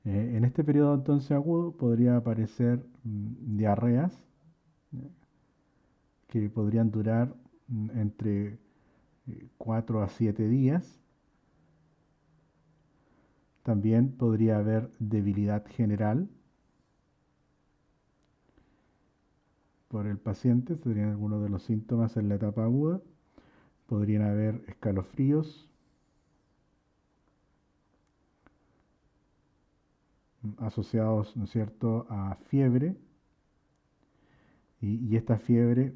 En este periodo entonces agudo podría aparecer diarreas que podrían durar entre 4 a 7 días. También podría haber debilidad general por el paciente, serían algunos de los síntomas en la etapa aguda. Podrían haber escalofríos asociados, ¿no es cierto?, a fiebre. Y esta fiebre,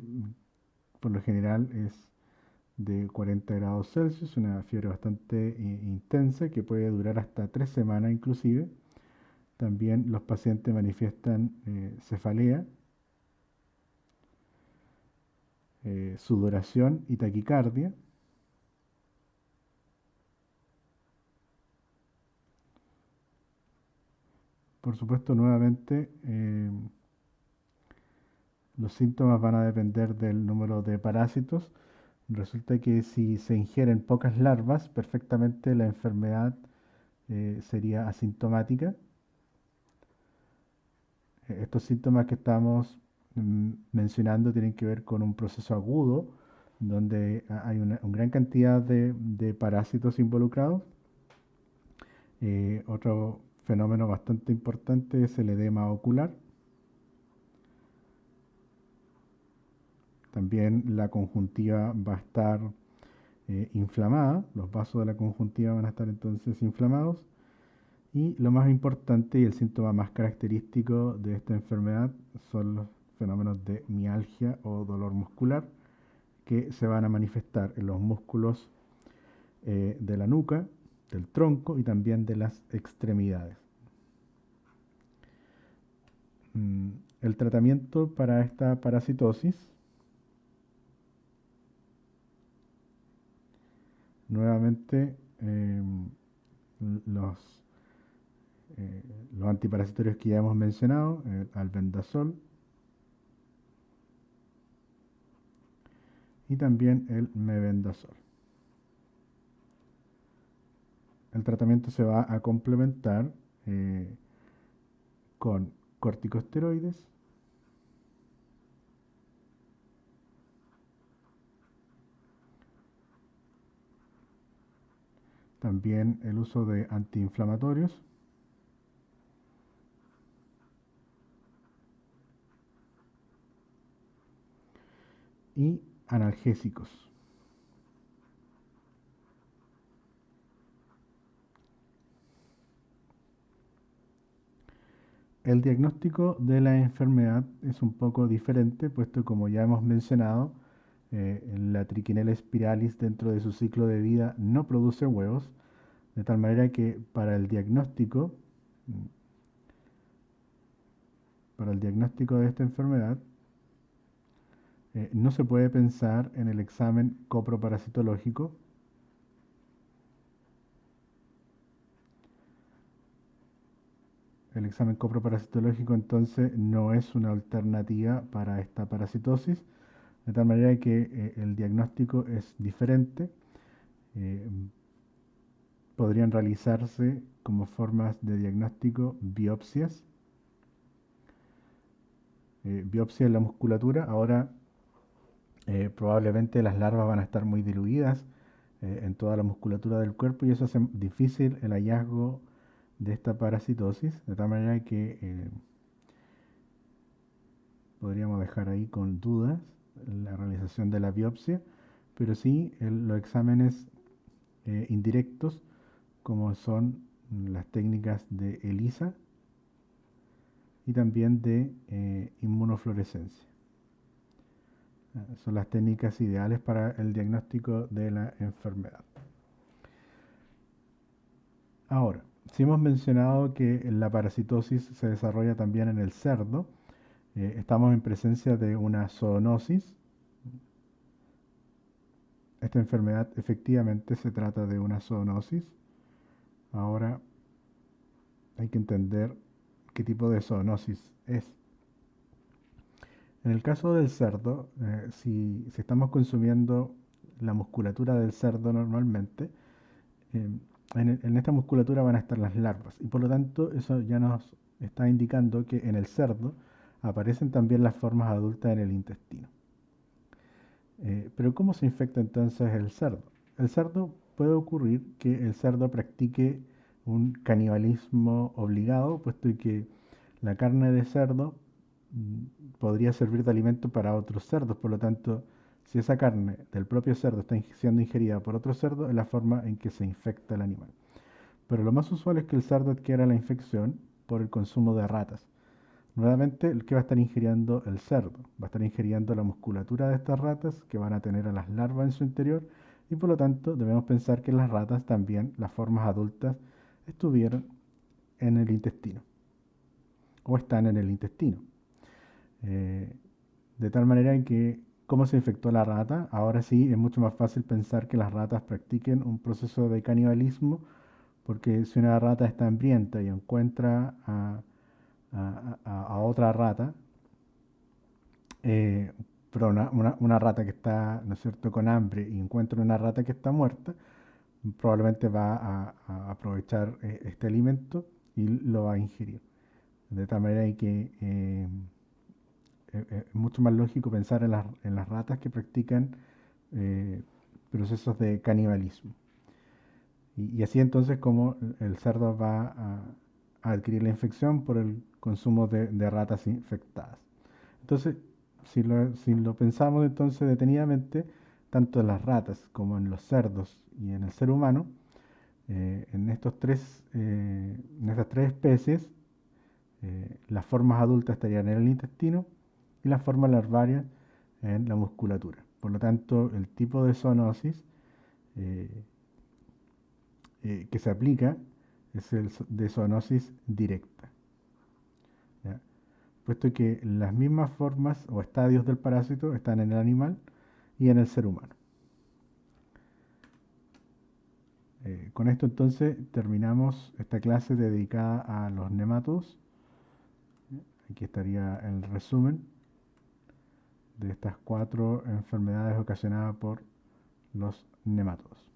por lo general, es de 40 grados Celsius, una fiebre bastante intensa que puede durar hasta 3 semanas inclusive. También los pacientes manifiestan cefalea, sudoración y taquicardia. Por supuesto, nuevamente, los síntomas van a depender del número de parásitos. Resulta que si se ingieren pocas larvas, perfectamente la enfermedad sería asintomática. Estos síntomas que estamos mencionando tienen que ver con un proceso agudo, donde hay una gran cantidad de parásitos involucrados. Otro fenómeno bastante importante es el edema ocular. También la conjuntiva va a estar inflamada, los vasos de la conjuntiva van a estar entonces inflamados. Y lo más importante y el síntoma más característico de esta enfermedad son los fenómenos de mialgia o dolor muscular que se van a manifestar en los músculos de la nuca, del tronco y también de las extremidades. El tratamiento para esta parasitosis, nuevamente los, eh, los antiparasitorios que ya hemos mencionado, el albendazol y también el mebendazol. El tratamiento se va a complementar con corticosteroides, también el uso de antiinflamatorios y analgésicos. El diagnóstico de la enfermedad es un poco diferente, puesto como ya hemos mencionado, la Trichinella spiralis dentro de su ciclo de vida no produce huevos, de tal manera que para el diagnóstico de esta enfermedad, no se puede pensar en el examen coproparasitológico. El examen coproparasitológico entonces no es una alternativa para esta parasitosis, de tal manera que el diagnóstico es diferente. Eh, Podrían realizarse como formas de diagnóstico biopsias, biopsia en la musculatura. Ahora probablemente las larvas van a estar muy diluidas en toda la musculatura del cuerpo y eso hace difícil el hallazgo de esta parasitosis, de tal manera que podríamos dejar ahí con dudas la realización de la biopsia, pero sí los exámenes indirectos como son las técnicas de ELISA y también de inmunofluorescencia. Son las técnicas ideales para el diagnóstico de la enfermedad. Ahora, si hemos mencionado que la parasitosis se desarrolla también en el cerdo, estamos en presencia de una zoonosis. Esta enfermedad efectivamente se trata de una zoonosis. Ahora hay que entender qué tipo de zoonosis es. En el caso del cerdo, si estamos consumiendo la musculatura del cerdo normalmente, eh, en esta musculatura van a estar las larvas y por lo tanto eso ya nos está indicando que en el cerdo aparecen también las formas adultas en el intestino. Pero ¿cómo se infecta entonces el cerdo? El cerdo puede ocurrir que el cerdo practique un canibalismo obligado, puesto que la carne de cerdo podría servir de alimento para otros cerdos, por lo tanto, si esa carne del propio cerdo está siendo ingerida por otro cerdo, es la forma en que se infecta el animal. Pero lo más usual es que el cerdo adquiera la infección por el consumo de ratas. Nuevamente, el que va a estar ingiriendo el cerdo, va a estar ingiriendo la musculatura de estas ratas que van a tener a las larvas en su interior y por lo tanto debemos pensar que las ratas también, las formas adultas, estuvieron en el intestino o están en el intestino. Eh, de tal manera en que, ¿cómo se infectó la rata? Ahora sí es mucho más fácil pensar que las ratas practiquen un proceso de canibalismo, porque si una rata está hambrienta y encuentra a otra rata, eh, pero una rata que está, ¿no es cierto?, con hambre y encuentra una rata que está muerta, probablemente va a aprovechar este alimento y lo va a ingerir. De tal manera que es mucho más lógico pensar en las ratas que practican eh, procesos de canibalismo. Y así entonces como el cerdo va a adquirir la infección por el consumo de ratas infectadas. Entonces, si lo pensamos entonces detenidamente, tanto en las ratas como en los cerdos y en el ser humano, en estas tres especies, las formas adultas estarían en el intestino y las formas larvarias en la musculatura. Por lo tanto, el tipo de zoonosis eh, que se aplica es el de zoonosis directa, ¿ya? Puesto que las mismas formas o estadios del parásito están en el animal y en el ser humano. Con esto entonces terminamos esta clase dedicada a los nematodos. Aquí estaría el resumen de estas 4 enfermedades ocasionadas por los nematodos.